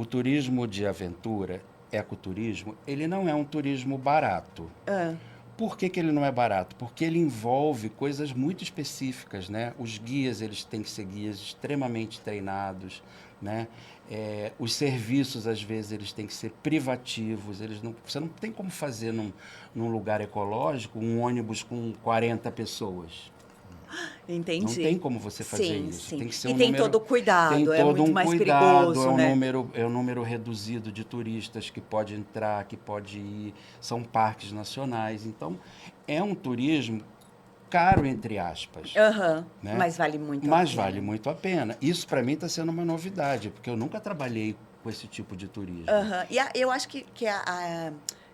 Speaker 2: turismo de aventura, ecoturismo, ele não é um turismo barato. Por que que ele não é barato? Porque ele envolve coisas muito específicas, né? Os guias, eles têm que ser guias extremamente treinados, né? Os serviços, às vezes, eles têm que ser privativos. Você não tem como fazer num lugar ecológico um ônibus com 40 pessoas.
Speaker 1: Entendi.
Speaker 2: Não tem como você fazer
Speaker 1: Sim,
Speaker 2: isso.
Speaker 1: sim.
Speaker 2: Tem que ser
Speaker 1: E
Speaker 2: um
Speaker 1: tem
Speaker 2: número,
Speaker 1: todo o cuidado,
Speaker 2: tem
Speaker 1: é
Speaker 2: todo
Speaker 1: muito
Speaker 2: um
Speaker 1: mais
Speaker 2: cuidado,
Speaker 1: perigoso, né?
Speaker 2: É um número reduzido de turistas que pode entrar, que pode ir. São parques nacionais. Então, é um turismo caro, entre aspas. Né?
Speaker 1: Mas vale muito a
Speaker 2: Mas
Speaker 1: pena.
Speaker 2: vale muito a pena. Isso, para mim, está sendo uma novidade, porque eu nunca trabalhei com esse tipo de turismo.
Speaker 1: E eu acho que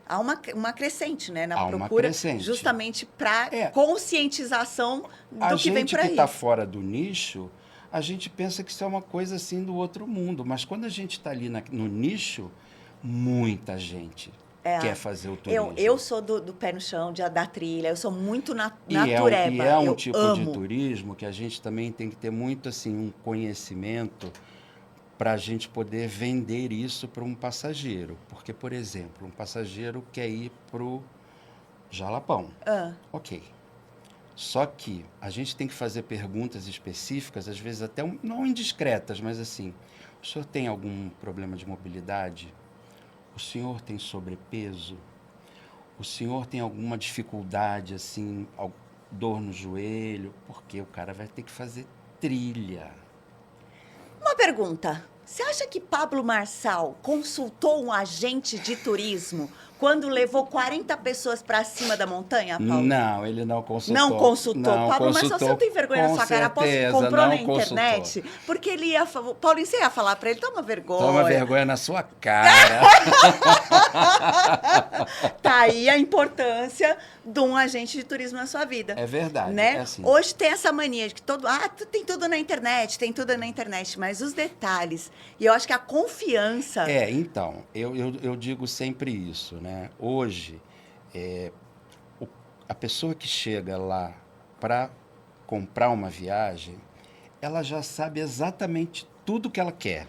Speaker 1: há uma crescente, né, na
Speaker 2: Há uma
Speaker 1: procura,
Speaker 2: crescente.
Speaker 1: justamente para
Speaker 2: É.
Speaker 1: conscientização
Speaker 2: A
Speaker 1: do que vem
Speaker 2: gente
Speaker 1: por
Speaker 2: que
Speaker 1: aí.
Speaker 2: está fora do nicho, a gente pensa que isso é uma coisa assim do outro mundo. Mas quando a gente está ali no nicho, muita gente quer fazer o turismo.
Speaker 1: Eu sou do pé no chão, da trilha, eu sou muito
Speaker 2: E
Speaker 1: natureba.
Speaker 2: é um
Speaker 1: eu
Speaker 2: tipo
Speaker 1: amo.
Speaker 2: de turismo que a gente também tem que ter muito assim, um conhecimento para a gente poder vender isso para um passageiro. Porque, por exemplo, um passageiro quer ir para o Jalapão. Ok. Só que a gente tem que fazer perguntas específicas, às vezes até não indiscretas, mas assim, o senhor tem algum problema de mobilidade? O senhor tem sobrepeso? O senhor tem alguma dificuldade, assim, dor no joelho? Porque o cara vai ter que fazer trilha.
Speaker 1: Uma pergunta. Você acha que Pablo Marçal consultou um agente de turismo quando levou 40 pessoas para cima da montanha, Paulo?
Speaker 2: Não, ele não consultou.
Speaker 1: Não consultou.
Speaker 2: Não
Speaker 1: Pablo Marçal,
Speaker 2: consultou,
Speaker 1: você não tem vergonha na
Speaker 2: com
Speaker 1: sua cara?
Speaker 2: certeza,
Speaker 1: Comprou
Speaker 2: não
Speaker 1: na
Speaker 2: consultou.
Speaker 1: internet? Porque ele ia... Paulinho, você ia falar para ele, toma vergonha.
Speaker 2: Toma vergonha na sua cara.
Speaker 1: Tá aí a importância de um agente de turismo na sua vida.
Speaker 2: É verdade.
Speaker 1: Né?
Speaker 2: É assim.
Speaker 1: Hoje tem essa mania de que tem tudo na internet, mas os detalhes. E eu acho que a confiança...
Speaker 2: Então, eu digo sempre isso, né? Hoje, a pessoa que chega lá para comprar uma viagem, ela já sabe exatamente tudo que ela quer.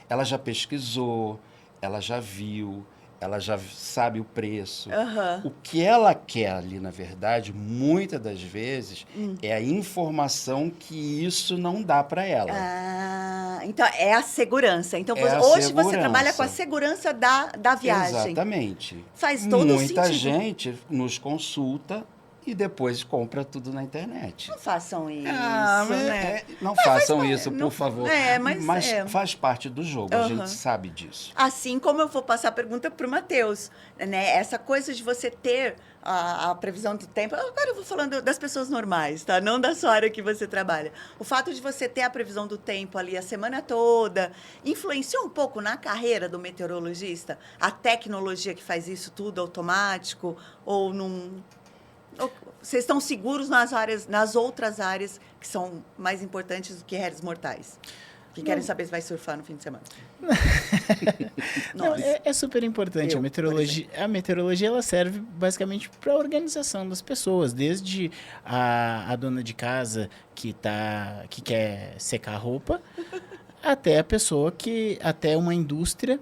Speaker 2: Ela já pesquisou, ela já viu, ela já sabe o preço. O que ela quer ali, na verdade, muitas das vezes, é a informação que isso não dá para ela.
Speaker 1: Então, é a segurança. Então,
Speaker 2: É a
Speaker 1: hoje você
Speaker 2: segurança.
Speaker 1: trabalha com a segurança da viagem.
Speaker 2: Exatamente.
Speaker 1: Faz todo
Speaker 2: Muita
Speaker 1: sentido.
Speaker 2: gente nos consulta e depois compra tudo na internet.
Speaker 1: Não façam isso,
Speaker 2: Mas
Speaker 1: né?
Speaker 2: não façam isso, por favor.
Speaker 1: Mas
Speaker 2: faz parte do jogo, a gente sabe disso.
Speaker 1: Assim como eu vou passar a pergunta para o Matheus, né? Essa coisa de você ter a previsão do tempo. Agora eu vou falando das pessoas normais, tá? Não da sua área que você trabalha. O fato de você ter a previsão do tempo ali a semana toda influencia um pouco na carreira do meteorologista? A tecnologia que faz isso tudo automático? Ou vocês estão seguros nas outras áreas que são mais importantes do que réis mortais? Que querem saber se vai surfar no fim de semana.
Speaker 3: Não, é super importante. A meteorologia ela serve basicamente para a organização das pessoas, desde a dona de casa que quer secar a roupa, até a pessoa até uma indústria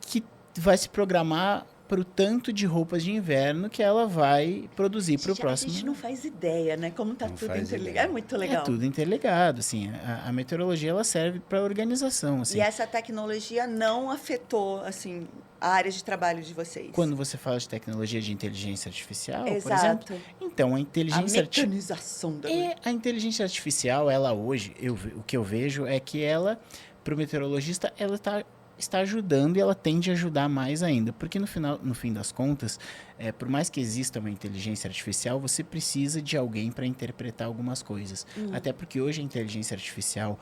Speaker 3: que vai se programar para o tanto de roupas de inverno que ela vai produzir para o próximo.
Speaker 1: A gente não faz ideia, né? Como está tudo interligado. É muito legal.
Speaker 3: É tudo interligado, assim. A meteorologia ela serve para a organização, assim.
Speaker 1: E essa tecnologia não afetou, assim, a área de trabalho de vocês?
Speaker 3: Quando você fala de tecnologia de inteligência artificial,
Speaker 1: Exato.
Speaker 3: por exemplo, então a
Speaker 1: mecanização da...
Speaker 3: A inteligência artificial, ela hoje, o que eu vejo é que ela, para o meteorologista, ela está ajudando e ela tende a ajudar mais ainda, porque no fim das contas, por mais que exista uma inteligência artificial, você precisa de alguém para interpretar algumas coisas. Até porque hoje a inteligência artificial,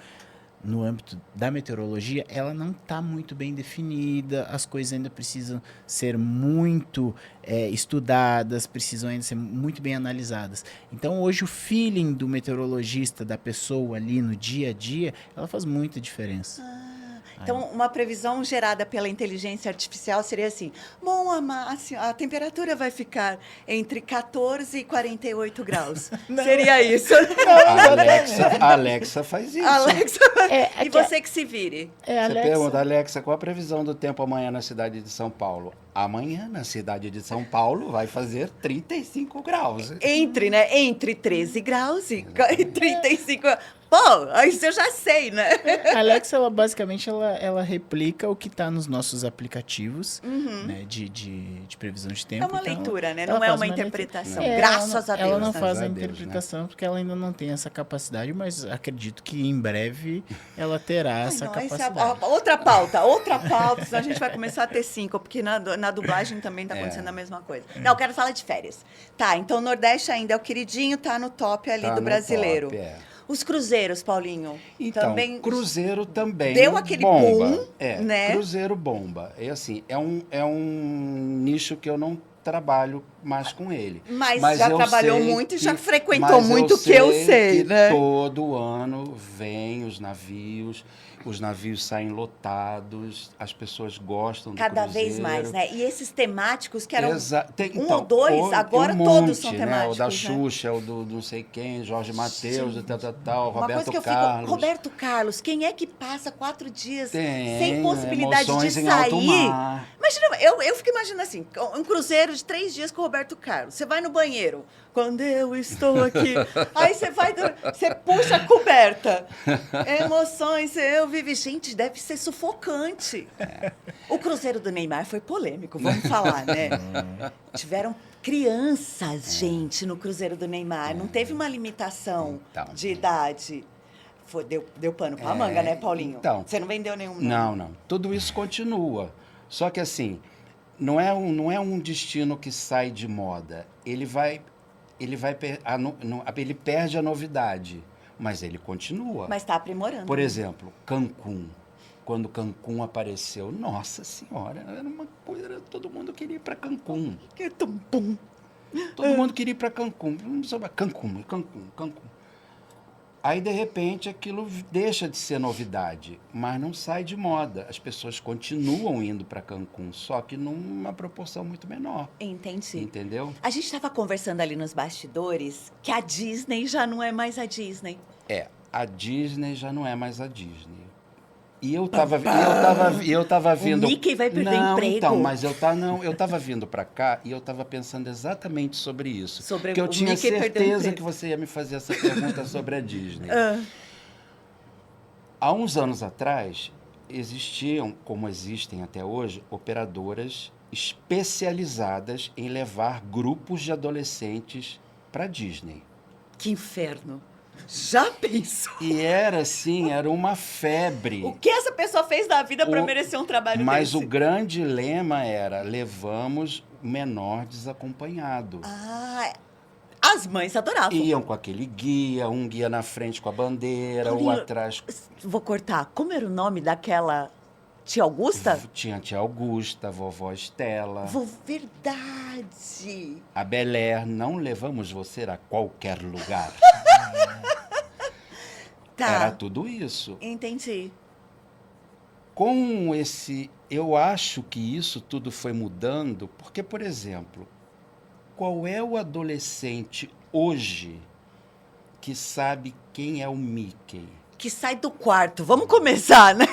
Speaker 3: no âmbito da meteorologia, ela não está muito bem definida, as coisas ainda precisam ser muito estudadas, precisam ainda ser muito bem analisadas. Então, hoje, o feeling do meteorologista, da pessoa ali no dia a dia, ela faz muita diferença.
Speaker 1: Então, uma previsão gerada pela inteligência artificial seria assim: bom, a temperatura vai ficar entre 14 e 48 graus. Seria isso.
Speaker 2: A Alexa faz isso.
Speaker 1: E você que se vire.
Speaker 2: Você pergunta, Alexa, qual a previsão do tempo amanhã na cidade de São Paulo? Amanhã, na cidade de São Paulo, vai fazer 35 graus.
Speaker 1: Entre 13 graus e 35 graus. Pô, isso eu já sei, né?
Speaker 3: A Alexa, ela basicamente, ela replica o que está nos nossos aplicativos, né, de previsão de tempo.
Speaker 1: É uma leitura, né? Não é uma interpretação. Graças a Deus.
Speaker 3: Ela não faz a
Speaker 2: Deus,
Speaker 3: interpretação, porque ela ainda não tem essa capacidade, mas acredito que em breve ela terá essa capacidade.
Speaker 1: Outra pauta, senão a gente vai começar a ter 5, porque na dublagem também está acontecendo a mesma coisa. Não, eu quero falar de férias. Tá, então o Nordeste ainda é o queridinho, tá no top ali do brasileiro.
Speaker 2: Top,
Speaker 1: Os cruzeiros, Paulinho.
Speaker 2: Então,
Speaker 1: também
Speaker 2: cruzeiro também
Speaker 1: deu aquele boom, né?
Speaker 2: Cruzeiro bomba. É assim, é um nicho que eu não trabalho mais com ele.
Speaker 1: Mas já trabalhou muito e já frequentou muito, que eu sei, né?
Speaker 2: Todo ano vem os navios saem lotados, as pessoas gostam do
Speaker 1: Cada
Speaker 2: cruzeiro.
Speaker 1: vez mais, né? E esses temáticos que eram
Speaker 2: ou
Speaker 1: dois, agora todos são temáticos,
Speaker 2: né? O da
Speaker 1: né?
Speaker 2: Xuxa, o do não sei quem, Jorge Mateus, tal, Roberto
Speaker 1: coisa que
Speaker 2: Carlos.
Speaker 1: Roberto Carlos, quem é que passa 4 dias
Speaker 2: Tem,
Speaker 1: sem possibilidade de
Speaker 2: Emoções em Alto
Speaker 1: sair?
Speaker 2: Mar.
Speaker 1: Imagina, eu fico imaginando assim, um cruzeiro de 3 dias com o Roberto Carlos. Você vai no banheiro, quando eu estou aqui. Aí você puxa a coberta. Emoções, eu vivi. Gente, deve ser sufocante. O cruzeiro do Neymar foi polêmico, vamos falar, né? Tiveram crianças, gente, no cruzeiro do Neymar. Não teve uma limitação de idade. Deu pano pra manga, né, Paulinho?
Speaker 2: Então,
Speaker 1: você não vendeu nenhum...
Speaker 2: Não. Tudo isso continua. Só que assim, não é um destino que sai de moda. Ele perde a novidade, mas ele continua.
Speaker 1: Mas está aprimorando.
Speaker 2: Por exemplo, Cancún. Quando Cancún apareceu, nossa senhora, era uma coisa, todo mundo queria ir para Cancún.
Speaker 1: Que é tão bom.
Speaker 2: Todo mundo queria ir para Cancún. Cancún. Aí, de repente, aquilo deixa de ser novidade, mas não sai de moda. As pessoas continuam indo para Cancún, só que numa proporção muito menor.
Speaker 1: Entendi.
Speaker 2: Entendeu?
Speaker 1: A gente estava conversando ali nos bastidores que a Disney já não é mais a Disney.
Speaker 2: A Disney já não é mais a Disney. E eu tava vindo...
Speaker 1: O Mickey vai perder emprego.
Speaker 2: Então, mas eu tava vindo para cá e eu tava pensando exatamente sobre isso. Porque eu tinha certeza que você ia me fazer essa pergunta sobre a Disney. Há uns anos atrás, existiam, como existem até hoje, operadoras especializadas em levar grupos de adolescentes para Disney.
Speaker 1: Que inferno. Já pensou?
Speaker 2: E era assim, era uma febre.
Speaker 1: O que essa pessoa fez da vida para merecer um trabalho
Speaker 2: Mas
Speaker 1: desse?
Speaker 2: o grande lema era, levamos o menor desacompanhado.
Speaker 1: Ah, as mães adoravam.
Speaker 2: Iam com aquele guia, um guia na frente com a bandeira,
Speaker 1: Paulinho,
Speaker 2: ou atrás.
Speaker 1: Vou cortar. Como era o nome daquela tia Augusta?
Speaker 2: Tinha a tia Augusta, a vovó Estela,
Speaker 1: Verdade.
Speaker 2: a Belé. Não levamos você a qualquer lugar.
Speaker 1: Tá.
Speaker 2: Era tudo isso.
Speaker 1: Entendi.
Speaker 2: Com esse, eu acho que isso tudo foi mudando, porque, por exemplo, qual é o adolescente hoje que sabe quem é o Mickey?
Speaker 1: Que sai do quarto. Vamos começar, né?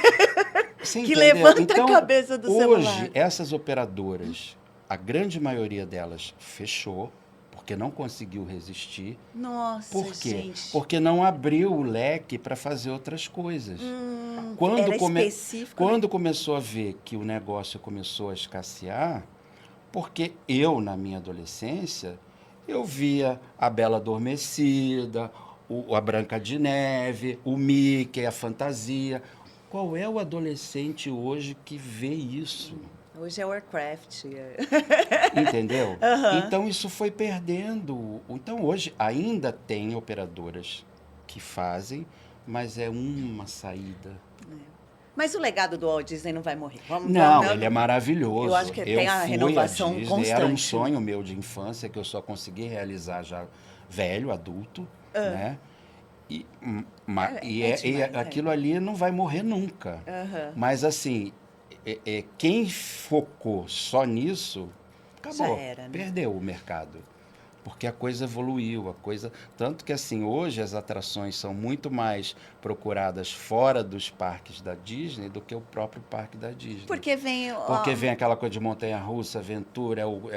Speaker 2: Você
Speaker 1: Que
Speaker 2: entendeu?
Speaker 1: levanta
Speaker 2: Então,
Speaker 1: a cabeça do celular.
Speaker 2: Hoje, essas operadoras, a grande maioria delas fechou, porque não conseguiu resistir.
Speaker 1: Nossa,
Speaker 2: Por quê?
Speaker 1: gente.
Speaker 2: Porque não abriu o leque para fazer outras coisas.
Speaker 1: Era específico.
Speaker 2: Quando começou a ver que o negócio começou a escassear, porque eu, na minha adolescência, eu via a Bela Adormecida, a Branca de Neve, o Mickey, a Fantasia. Qual é o adolescente hoje que vê isso?
Speaker 1: Hoje é Warcraft.
Speaker 2: Entendeu?
Speaker 1: Uhum.
Speaker 2: Então, isso foi perdendo. Então, hoje, ainda tem operadoras que fazem, mas é uma saída.
Speaker 1: Mas o legado do Walt Disney não vai morrer.
Speaker 2: Não, ele é maravilhoso.
Speaker 1: Eu acho que tem a renovação
Speaker 2: Disney,
Speaker 1: constante.
Speaker 2: Era um sonho meu de infância que eu só consegui realizar já velho, adulto, né? E aquilo ali não vai morrer nunca. Mas, assim, quem focou só nisso, acabou.
Speaker 1: Já era, né?
Speaker 2: Perdeu o mercado. Porque a coisa evoluiu, tanto que assim, hoje as atrações são muito mais procuradas fora dos parques da Disney do que o próprio parque da Disney.
Speaker 1: Porque vem
Speaker 2: aquela coisa de montanha-russa, aventura,
Speaker 1: o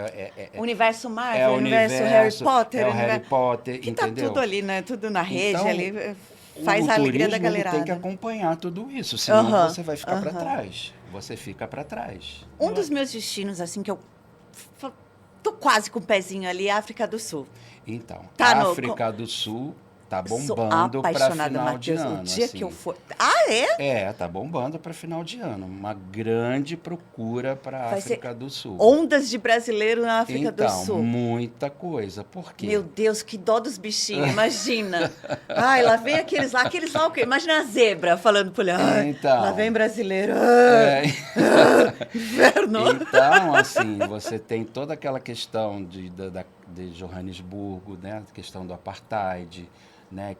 Speaker 1: universo Marvel, o universo Harry Potter.
Speaker 2: É o Harry Potter,
Speaker 1: que
Speaker 2: entendeu?
Speaker 1: tá tudo ali, né? Tudo na rede,
Speaker 2: Então,
Speaker 1: ali faz a alegria da galerada.
Speaker 2: Tem que acompanhar tudo isso, senão você vai ficar para trás. Você fica para trás.
Speaker 1: Um dos meus destinos, assim, que eu tô quase com o pezinho ali, é a África do Sul.
Speaker 2: Então,
Speaker 1: Tá
Speaker 2: África do Sul tá bombando para final de ano.
Speaker 1: O dia
Speaker 2: assim.
Speaker 1: que eu for... Ah, é?
Speaker 2: É, tá bombando para final de ano. Uma grande procura para a África do Sul.
Speaker 1: Ondas de brasileiro na África do Sul.
Speaker 2: Então, muita coisa. Por quê?
Speaker 1: Meu Deus, que dó dos bichinhos, imagina. Ai, lá vem aqueles lá o quê? Imagina a zebra falando por ele.
Speaker 2: Então,
Speaker 1: lá vem brasileiro. Inverno.
Speaker 2: Então, assim, você tem toda aquela questão de Joanesburgo, né? A questão do apartheid, né?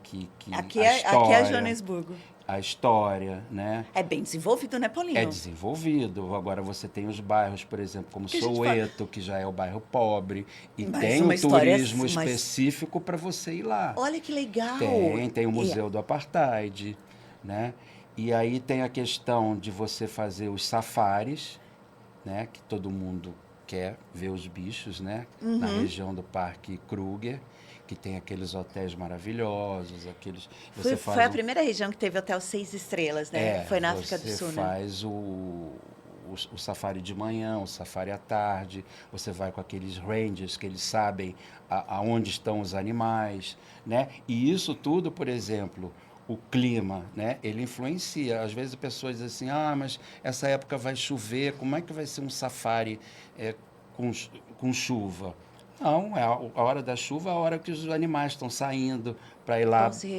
Speaker 1: Aqui é Joanesburgo.
Speaker 2: A história, né?
Speaker 1: É bem desenvolvido, né, Paulinho?
Speaker 2: É desenvolvido. Agora você tem os bairros, por exemplo, como Soweto, que já é o bairro pobre, e tem um turismo específico para você ir lá.
Speaker 1: Olha que legal!
Speaker 2: Tem o Museu do Apartheid, né? E aí tem a questão de você fazer os safaris, né? Que todo mundo quer ver os bichos, né? Na região do Parque Kruger, que tem aqueles hotéis maravilhosos,
Speaker 1: Foi a primeira região que teve hotel 6 estrelas, né? Foi na África do Sul, né?
Speaker 2: Você faz o safari de manhã, o safari à tarde, você vai com aqueles rangers que eles sabem aonde estão os animais, né? E isso tudo, por exemplo, o clima, né? Ele influencia. Às vezes as pessoas dizem assim, mas essa época vai chover, como é que vai ser um safari com chuva? Não, a hora da chuva é a hora que os animais estão saindo para ir lá para se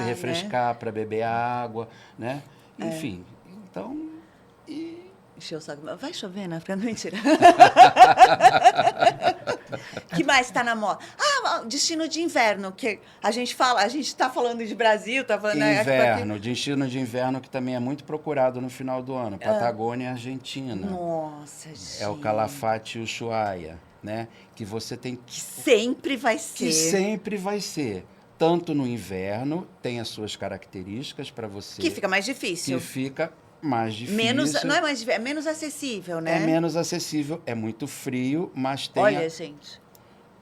Speaker 2: refrescar, né? Para beber água, né? Enfim, então...
Speaker 1: Encheu o saco. Vai chover na África? Mentira. Que mais está na moda? Destino de inverno, que a gente está falando de Brasil, tá falando...
Speaker 2: Destino de inverno que também é muito procurado no final do ano. Patagônia e Argentina.
Speaker 1: Nossa, gente.
Speaker 2: É o Calafate e o Ushuaia, né? Que você tem...
Speaker 1: Que sempre vai ser.
Speaker 2: Que sempre vai ser. Tanto no inverno, tem as suas características para você...
Speaker 1: Que fica mais difícil.
Speaker 2: Que fica mais difícil.
Speaker 1: Não é mais difícil, é menos acessível, né?
Speaker 2: É menos acessível, é muito frio, mas tem...
Speaker 1: Olha, gente...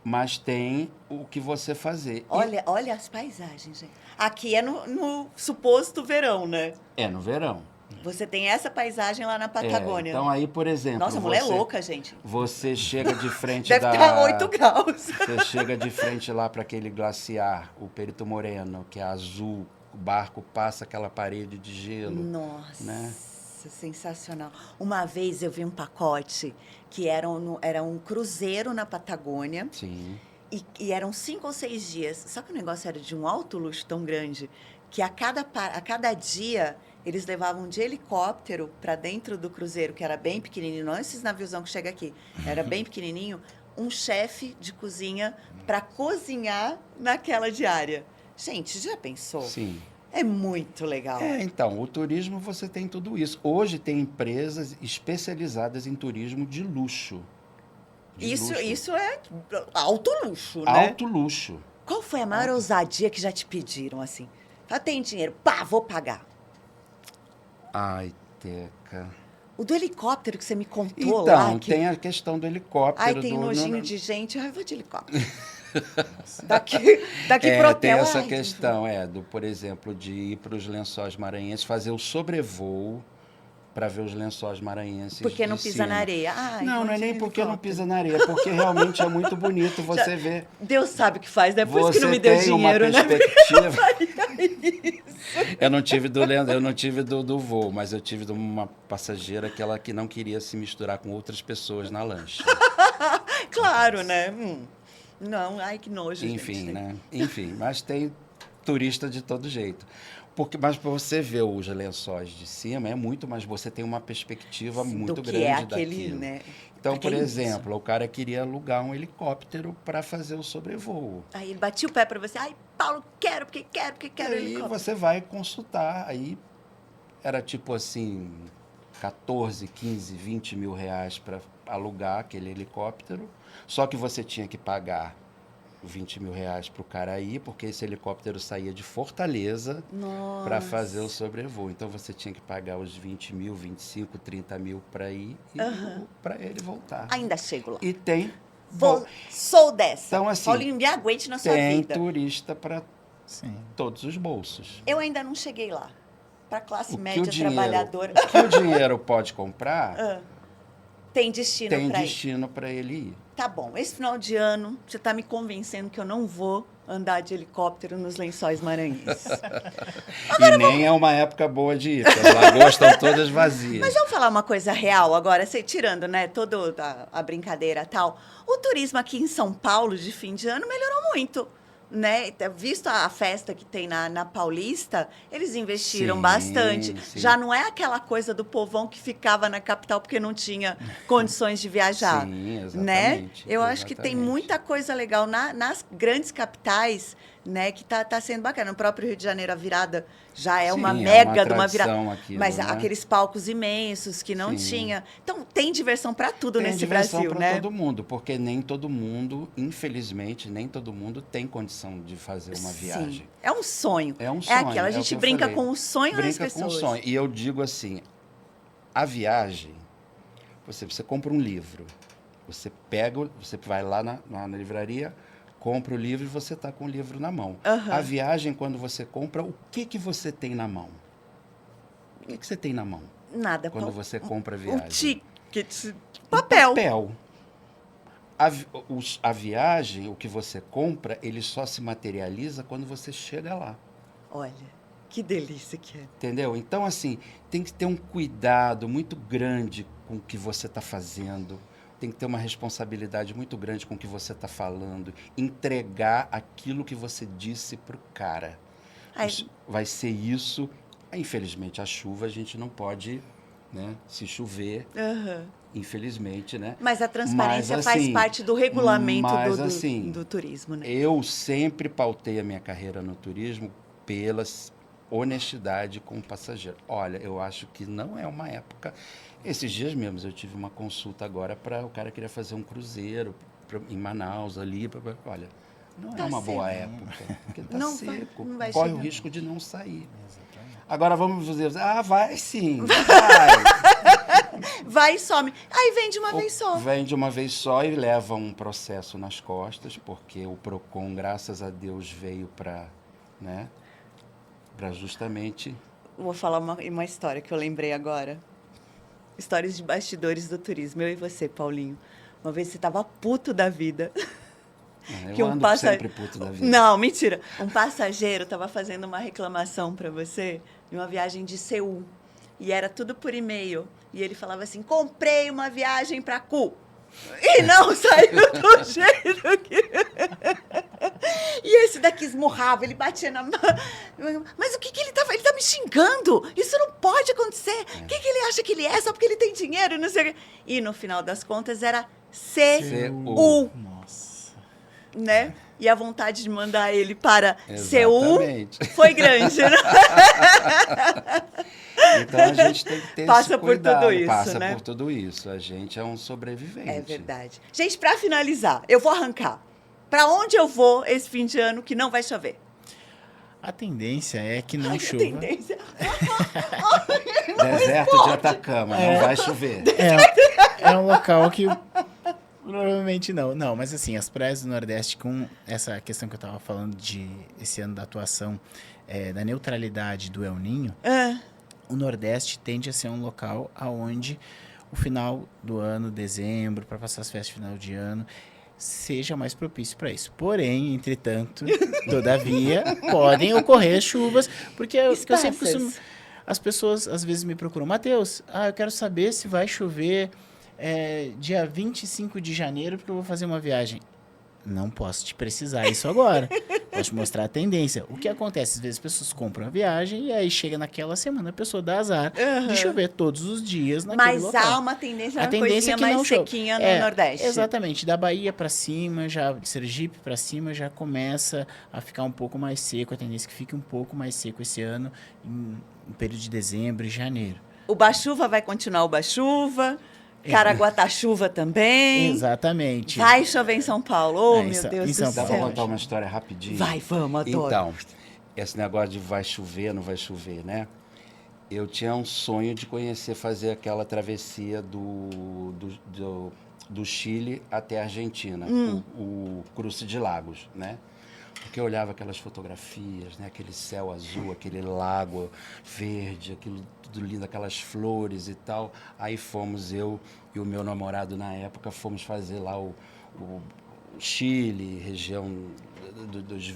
Speaker 2: Mas tem o que você fazer.
Speaker 1: Olha as paisagens, gente. Aqui é no suposto verão, né?
Speaker 2: É no verão.
Speaker 1: Você tem essa paisagem lá na Patagônia.
Speaker 2: Então aí, por exemplo...
Speaker 1: Nossa, a mulher é louca, gente.
Speaker 2: Você chega de frente
Speaker 1: Deve estar 8 graus.
Speaker 2: Você chega de frente lá para aquele glaciar, o Perito Moreno, que é azul, o barco passa aquela parede de gelo.
Speaker 1: Nossa,
Speaker 2: né?
Speaker 1: Sensacional. Uma vez eu vi um pacote que era um cruzeiro na Patagônia.
Speaker 2: Sim.
Speaker 1: E eram 5 ou 6 dias. Só que o negócio era de um alto luxo tão grande que a cada dia eles levavam de helicóptero para dentro do cruzeiro, que era bem pequenininho, não esses naviozão que chega aqui, era bem pequenininho, um chefe de cozinha para cozinhar naquela diária. Gente, já pensou?
Speaker 2: Sim.
Speaker 1: É muito legal.
Speaker 2: Então, o turismo você tem tudo isso. Hoje tem empresas especializadas em turismo de luxo.
Speaker 1: Isso é alto luxo, né?
Speaker 2: Alto luxo.
Speaker 1: Qual foi a maior ousadia que já te pediram, assim? Ah, tem dinheiro, pá, vou pagar.
Speaker 2: Ai, Teca.
Speaker 1: O do helicóptero que você me contou
Speaker 2: Então,
Speaker 1: lá.
Speaker 2: tem a questão do helicóptero.
Speaker 1: Ai, tem nojinho de gente. Ai, eu vou de helicóptero. daqui pro hotel.
Speaker 2: Tem essa questão, por exemplo, de ir para os Lençóis Maranhenses, fazer o sobrevoo para ver os Lençóis Maranhenses.
Speaker 1: Porque não pisa na areia. Ai,
Speaker 2: não é nem porque não pisa na areia, porque realmente é muito bonito você ver.
Speaker 1: Deus sabe o que faz, né? Por isso que não me deu dinheiro,
Speaker 2: né? Eu não tive do voo, mas eu tive de uma passageira que não queria se misturar com outras pessoas na lancha.
Speaker 1: Claro, né? Não, ai, que nojo,
Speaker 2: Enfim,
Speaker 1: gente.
Speaker 2: né? Enfim, mas tem turista de todo jeito. Mas para você ver os lençóis de cima, é muito mais... Você tem uma perspectiva muito grande daquilo.
Speaker 1: Né?
Speaker 2: Então, por exemplo, o cara queria alugar um helicóptero para fazer o sobrevoo.
Speaker 1: Aí ele batia o pé para você. Ai, Paulo, quero
Speaker 2: Aí você vai consultar. Aí era tipo assim, 14, 15, 20 mil reais para alugar aquele helicóptero. Só que você tinha que pagar 20 mil reais para o cara ir, porque esse helicóptero saía de Fortaleza para fazer o sobrevoo. Então, você tinha que pagar os 20 mil, 25, 30 mil para ir e para ele voltar.
Speaker 1: Ainda chego lá.
Speaker 2: E tem...
Speaker 1: Sou dessa.
Speaker 2: Então, assim,
Speaker 1: Paulinho, me aguente na sua vida.
Speaker 2: Tem turista para todos os bolsos.
Speaker 1: Eu ainda não cheguei lá. Para a classe média trabalhadora.
Speaker 2: O que o dinheiro pode comprar...
Speaker 1: Tem destino
Speaker 2: para ele ir.
Speaker 1: Tá bom, esse final de ano, você está me convencendo que eu não vou andar de helicóptero nos Lençóis Maranhenses.
Speaker 2: E nem é uma época boa de ir, porque as lagoas estão todas vazias.
Speaker 1: Mas vamos falar uma coisa real agora, você tirando, né, toda a brincadeira e tal. O turismo aqui em São Paulo de fim de ano melhorou muito. Né? Visto a festa que tem na Paulista, eles investiram bastante. Sim. Já não é aquela coisa do povão que ficava na capital porque não tinha condições de viajar.
Speaker 2: Sim, exatamente.
Speaker 1: Né? Eu acho que tem muita coisa legal nas grandes capitais, né, que tá sendo bacana. No próprio Rio de Janeiro, a virada já é uma mega de uma virada.
Speaker 2: Aquilo,
Speaker 1: mas
Speaker 2: né?
Speaker 1: Aqueles palcos imensos que não tinha. Então, tem diversão para tudo nesse Brasil, né? Tem diversão
Speaker 2: para todo mundo, porque nem todo mundo, infelizmente, nem todo mundo tem condição de fazer uma viagem.
Speaker 1: É um sonho.
Speaker 2: É um sonho.
Speaker 1: É aquela, a gente brinca com o sonho das pessoas.
Speaker 2: Brinca com o sonho. E eu digo assim, a viagem, você compra um livro, você vai lá na livraria, compra o livro e você está com o livro na mão. A viagem, quando você compra, o que você tem na mão? O que você tem na mão?
Speaker 1: Nada.
Speaker 2: Quando você compra a viagem?
Speaker 1: Um ticket. Papel.
Speaker 2: A viagem, o que você compra, ele só se materializa quando você chega lá.
Speaker 1: Olha, que delícia que é.
Speaker 2: Entendeu? Então, assim, tem que ter um cuidado muito grande com o que você está fazendo. Tem que ter uma responsabilidade muito grande com o que você está falando. Entregar aquilo que você disse para o cara. Vai ser isso. Infelizmente, a chuva a gente não pode, né? Se chover, infelizmente, né?
Speaker 1: Mas a transparência faz parte do regulamento do turismo, né?
Speaker 2: Eu sempre pautei a minha carreira no turismo pela honestidade com o passageiro. Olha, eu acho que não é uma época... Esses dias mesmo, eu tive uma consulta agora o cara queria fazer um cruzeiro em Manaus, ali. Olha, não é uma boa época, porque está seco. Corre o risco de não sair. Exatamente. Agora vamos dizer, vai sim, vai.
Speaker 1: Vai e some. Aí vem de uma vez só.
Speaker 2: Vem de uma vez só e leva um processo nas costas, porque o PROCON, graças a Deus, veio para, né, para justamente...
Speaker 1: Vou falar uma história que eu lembrei agora. Histórias de bastidores do turismo. Eu e você, Paulinho. Uma vez você estava puto da vida.
Speaker 2: Eu ando sempre puto da vida.
Speaker 1: Não, mentira. Um passageiro estava fazendo uma reclamação para você de uma viagem de Seul. E era tudo por e-mail. E ele falava assim, comprei uma viagem para Cu. E não saiu do jeito que... E esse daqui esmurrava, ele batia na... Mas o que ele tá... Ele tá me xingando. Isso não pode acontecer. O que ele acha que ele é só porque ele tem dinheiro? Não sei o quê. E no final das contas era Seul.
Speaker 3: Nossa.
Speaker 1: Né? E a vontade de mandar ele para
Speaker 2: Exatamente.
Speaker 1: Seul foi grande, né?
Speaker 2: Então a gente tem que ter
Speaker 1: Passa
Speaker 2: esse cuidado.
Speaker 1: por tudo isso,
Speaker 2: Passa
Speaker 1: né?
Speaker 2: por tudo isso. A gente é um sobrevivente.
Speaker 1: É verdade. Gente, para finalizar, eu vou arrancar. Para onde eu vou esse fim de ano que não vai chover?
Speaker 3: A tendência é que não
Speaker 1: A
Speaker 3: chova.
Speaker 1: tendência...
Speaker 2: Deserto de Atacama, não vai chover.
Speaker 3: É um local que provavelmente não. Não, mas assim, as praias do Nordeste, com essa questão que eu estava falando de esse ano da atuação, da neutralidade do El Niño, o Nordeste tende a ser um local onde o final do ano, dezembro, para passar as festas de final de ano, seja mais propício para isso. Porém, entretanto, todavia, podem ocorrer chuvas, porque eu sempre costumo... As pessoas às vezes me procuram, Matheus, eu quero saber se vai chover dia 25 de janeiro, porque eu vou fazer uma viagem. Não posso te precisar isso agora. Posso te mostrar a tendência. O que acontece? Às vezes as pessoas compram a viagem e aí chega naquela semana a pessoa dá azar de chover todos os dias naquele local.
Speaker 1: Mas há uma tendência,
Speaker 3: a tendência é que
Speaker 1: mais
Speaker 3: não
Speaker 1: sequinha no Nordeste.
Speaker 3: Exatamente. Da Bahia para cima, de Sergipe para cima, já começa a ficar um pouco mais seco. A tendência é que fique um pouco mais seco esse ano, em período de dezembro e janeiro.
Speaker 1: O Bachuva vai continuar o Bachuva. Caraguatá-chuva também.
Speaker 3: Exatamente.
Speaker 1: Vai chover em São Paulo. Oh, meu Deus do céu.
Speaker 2: Dá pra contar uma história rapidinho?
Speaker 1: Vai, vamos, adoro.
Speaker 2: Então, esse negócio de vai chover, não vai chover, né? Eu tinha um sonho de fazer aquela travessia do Chile até a Argentina, o Cruce de Lagos, né? Porque eu olhava aquelas fotografias, né? Aquele céu azul, aquele lago verde, aquilo tudo lindo, aquelas flores e tal. Aí fomos, eu e o meu namorado na época, fomos fazer lá o Chile, região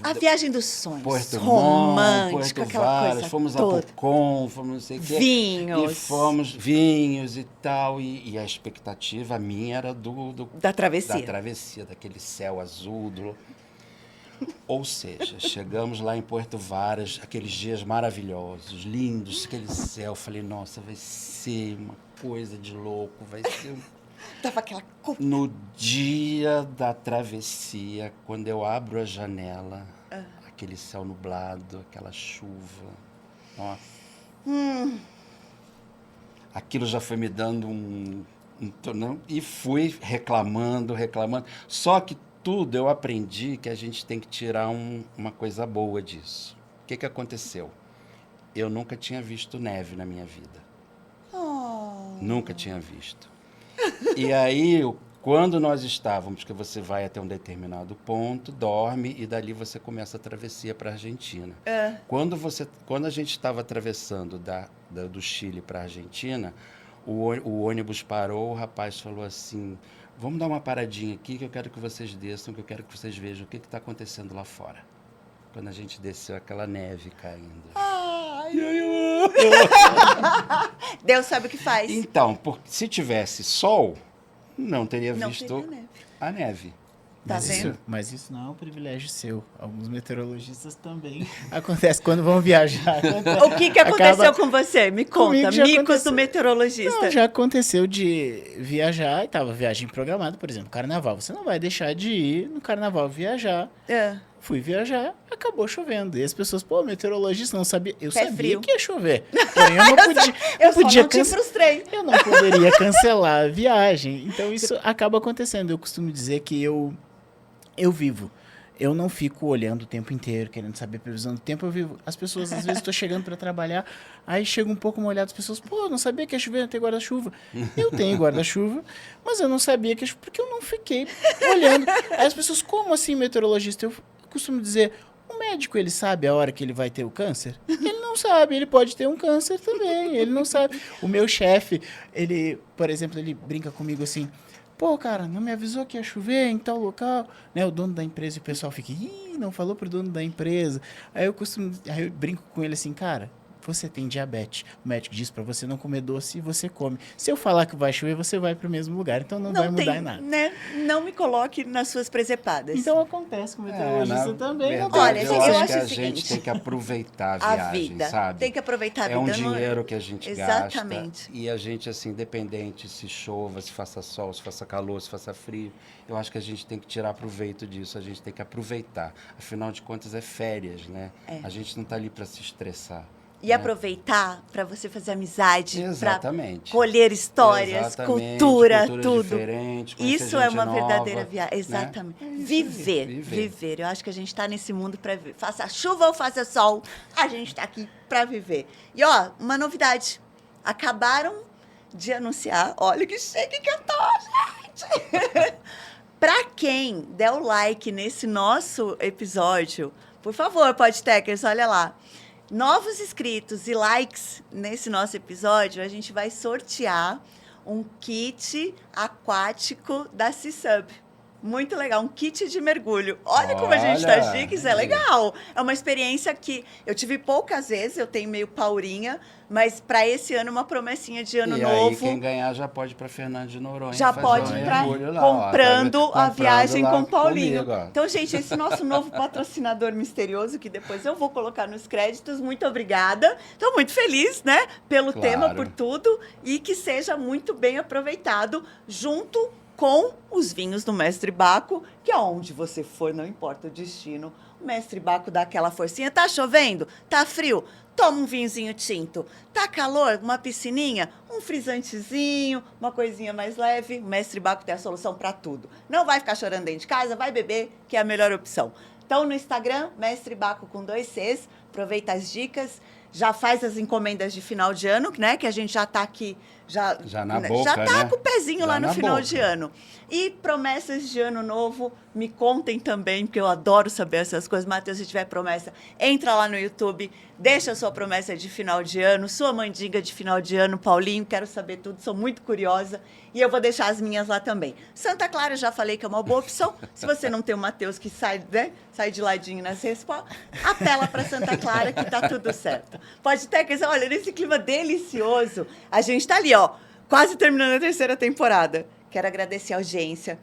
Speaker 1: a viagem dos sonhos.
Speaker 2: Porto
Speaker 1: romântico,
Speaker 2: Montt,
Speaker 1: aquela
Speaker 2: Varas,
Speaker 1: coisa
Speaker 2: fomos
Speaker 1: toda.
Speaker 2: a Pucón, fomos não sei o quê.
Speaker 1: Vinhos.
Speaker 2: E fomos vinhos e tal. E a expectativa minha era
Speaker 1: da travessia.
Speaker 2: Da travessia, daquele céu azul. Ou seja, chegamos lá em Puerto Varas, aqueles dias maravilhosos, lindos, aquele céu. Falei, nossa, vai ser uma coisa de louco, vai ser...
Speaker 1: Tava aquela...
Speaker 2: No dia da travessia, quando eu abro a janela, aquele céu nublado, aquela chuva, nossa. Aquilo já foi me dando e fui reclamando. Só que tudo eu aprendi que a gente tem que tirar uma coisa boa disso. O que aconteceu? Eu nunca tinha visto neve na minha vida. Nunca tinha visto. E aí, quando nós estávamos, que você vai até um determinado ponto, dorme e dali você começa a travessia para a Argentina. Quando a gente estava atravessando do Chile para a Argentina, o ônibus parou, o rapaz falou assim, vamos dar uma paradinha aqui que eu quero que vocês desçam, que eu quero que vocês vejam o que está acontecendo lá fora. Quando a gente desceu, aquela neve caindo.
Speaker 1: Deus sabe o que faz.
Speaker 2: Então, se tivesse sol, não teria visto a neve.
Speaker 1: Tá vendo?
Speaker 3: Mas isso não é um privilégio seu. Alguns meteorologistas também acontece quando vão viajar.
Speaker 1: O que aconteceu com você? Me conta, micos do meteorologista.
Speaker 3: Não, já aconteceu de viajar e tava viagem programada, por exemplo, carnaval. Você não vai deixar de ir no carnaval viajar. Fui viajar, acabou chovendo. E as pessoas, meteorologista não sabia. Eu sabia que ia chover. Porém, eu não podia.
Speaker 1: Eu não te frustrei.
Speaker 3: Eu não poderia cancelar a viagem. Então, isso acaba acontecendo. Eu costumo dizer que eu vivo. Eu não fico olhando o tempo inteiro, querendo saber a previsão do tempo. Eu vivo. As pessoas, às vezes, estou chegando para trabalhar, aí chega um pouco molhado, as pessoas, não sabia que ia chover, não tem guarda-chuva. Eu tenho guarda-chuva, mas eu não sabia que ia chover, porque eu não fiquei olhando. Aí as pessoas, como assim, meteorologista? Eu costumo dizer, o médico, ele sabe a hora que ele vai ter o câncer? Ele não sabe, ele pode ter um câncer também, ele não sabe. O meu chefe, ele, por exemplo, ele brinca comigo assim, pô, cara, não me avisou que ia chover em tal local, né? O dono da empresa e o pessoal fica, não falou pro dono da empresa. Aí eu brinco com ele assim, cara, você tem diabetes. O médico diz para você não comer doce e você come. Se eu falar que vai chover, você vai para o mesmo lugar. Então não vai mudar em nada.
Speaker 1: Né? Não me coloque nas suas presepadas.
Speaker 3: Então acontece com o meteorologista também.
Speaker 2: Verdade,
Speaker 1: Olha,
Speaker 2: eu acho que a gente tem que aproveitar a viagem,
Speaker 1: vida,
Speaker 2: sabe?
Speaker 1: Tem que aproveitar a vida.
Speaker 2: É um dinheiro que a gente
Speaker 1: Exatamente.
Speaker 2: gasta. E a gente, assim, independente se chova, se faça sol, se faça calor, se faça frio, eu acho que a gente tem que tirar proveito disso. A gente tem que aproveitar. Afinal de contas, é férias, né? A gente não está ali para se estressar.
Speaker 1: E aproveitar para você fazer amizade, para colher histórias,
Speaker 2: Exatamente.
Speaker 1: cultura, tudo.
Speaker 2: Diferente,
Speaker 1: isso é uma
Speaker 2: nova,
Speaker 1: verdadeira viagem. Exatamente. Né? Viver. Eu acho que a gente está nesse mundo para viver. Faça chuva ou faça sol, a gente está aqui para viver. E, ó, uma novidade. Acabaram de anunciar, olha que chique que eu tô, gente! Para quem der o like nesse nosso episódio, por favor, Podtechers, olha lá. Novos inscritos e likes nesse nosso episódio, a gente vai sortear um kit aquático da C-Sub. Muito legal, um kit de mergulho. Olha como a gente tá chique, isso é legal. É uma experiência que eu tive poucas vezes, eu tenho meio paurinha, mas para esse ano uma promessinha de ano novo.
Speaker 2: E aí quem ganhar já pode ir para Fernando de Noronha.
Speaker 1: Já pode ir comprando a viagem com o Paulinho.
Speaker 2: Comigo,
Speaker 1: então, gente, esse nosso novo patrocinador misterioso, que depois eu vou colocar nos créditos, muito obrigada. Estou muito feliz, né, pelo tema, por tudo, e que seja muito bem aproveitado junto com os vinhos do Mestre Baco, que aonde você for, não importa o destino, o Mestre Baco dá aquela forcinha. Tá chovendo? Tá frio? Toma um vinhozinho tinto. Tá calor? Uma piscininha? Um frisantezinho, uma coisinha mais leve. O Mestre Baco tem a solução para tudo. Não vai ficar chorando dentro de casa, vai beber, que é a melhor opção. Então, no Instagram, Mestre Baco com 2 Cs, aproveita as dicas, já faz as encomendas de final de ano, né? Que a gente já tá aqui, já
Speaker 2: na boca,
Speaker 1: já tá
Speaker 2: né?
Speaker 1: com o pezinho
Speaker 2: já
Speaker 1: lá no final de ano. E promessas de ano novo, me contem também, porque eu adoro saber essas coisas. Matheus, se tiver promessa, entra lá no YouTube, deixa a sua promessa de final de ano, sua mandinga de final de ano, Paulinho, quero saber tudo, sou muito curiosa. E eu vou deixar as minhas lá também. Santa Clara, já falei que é uma boa opção. Se você não tem o Matheus que sai, né, sai de ladinho nas respostas, apela para Santa Clara que tá tudo certo. Pode ter que dizer, olha, nesse clima delicioso, a gente tá ali, ó, quase terminando a 3ª temporada. Quero agradecer a audiência.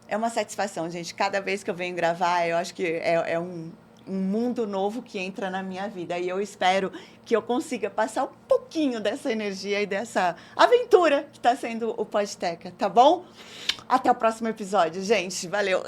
Speaker 1: É uma satisfação, gente. Cada vez que eu venho gravar, eu acho que é um mundo novo que entra na minha vida. E eu espero que eu consiga passar um pouquinho dessa energia e dessa aventura que está sendo o Podteca, tá bom? Até o próximo episódio, gente. Valeu!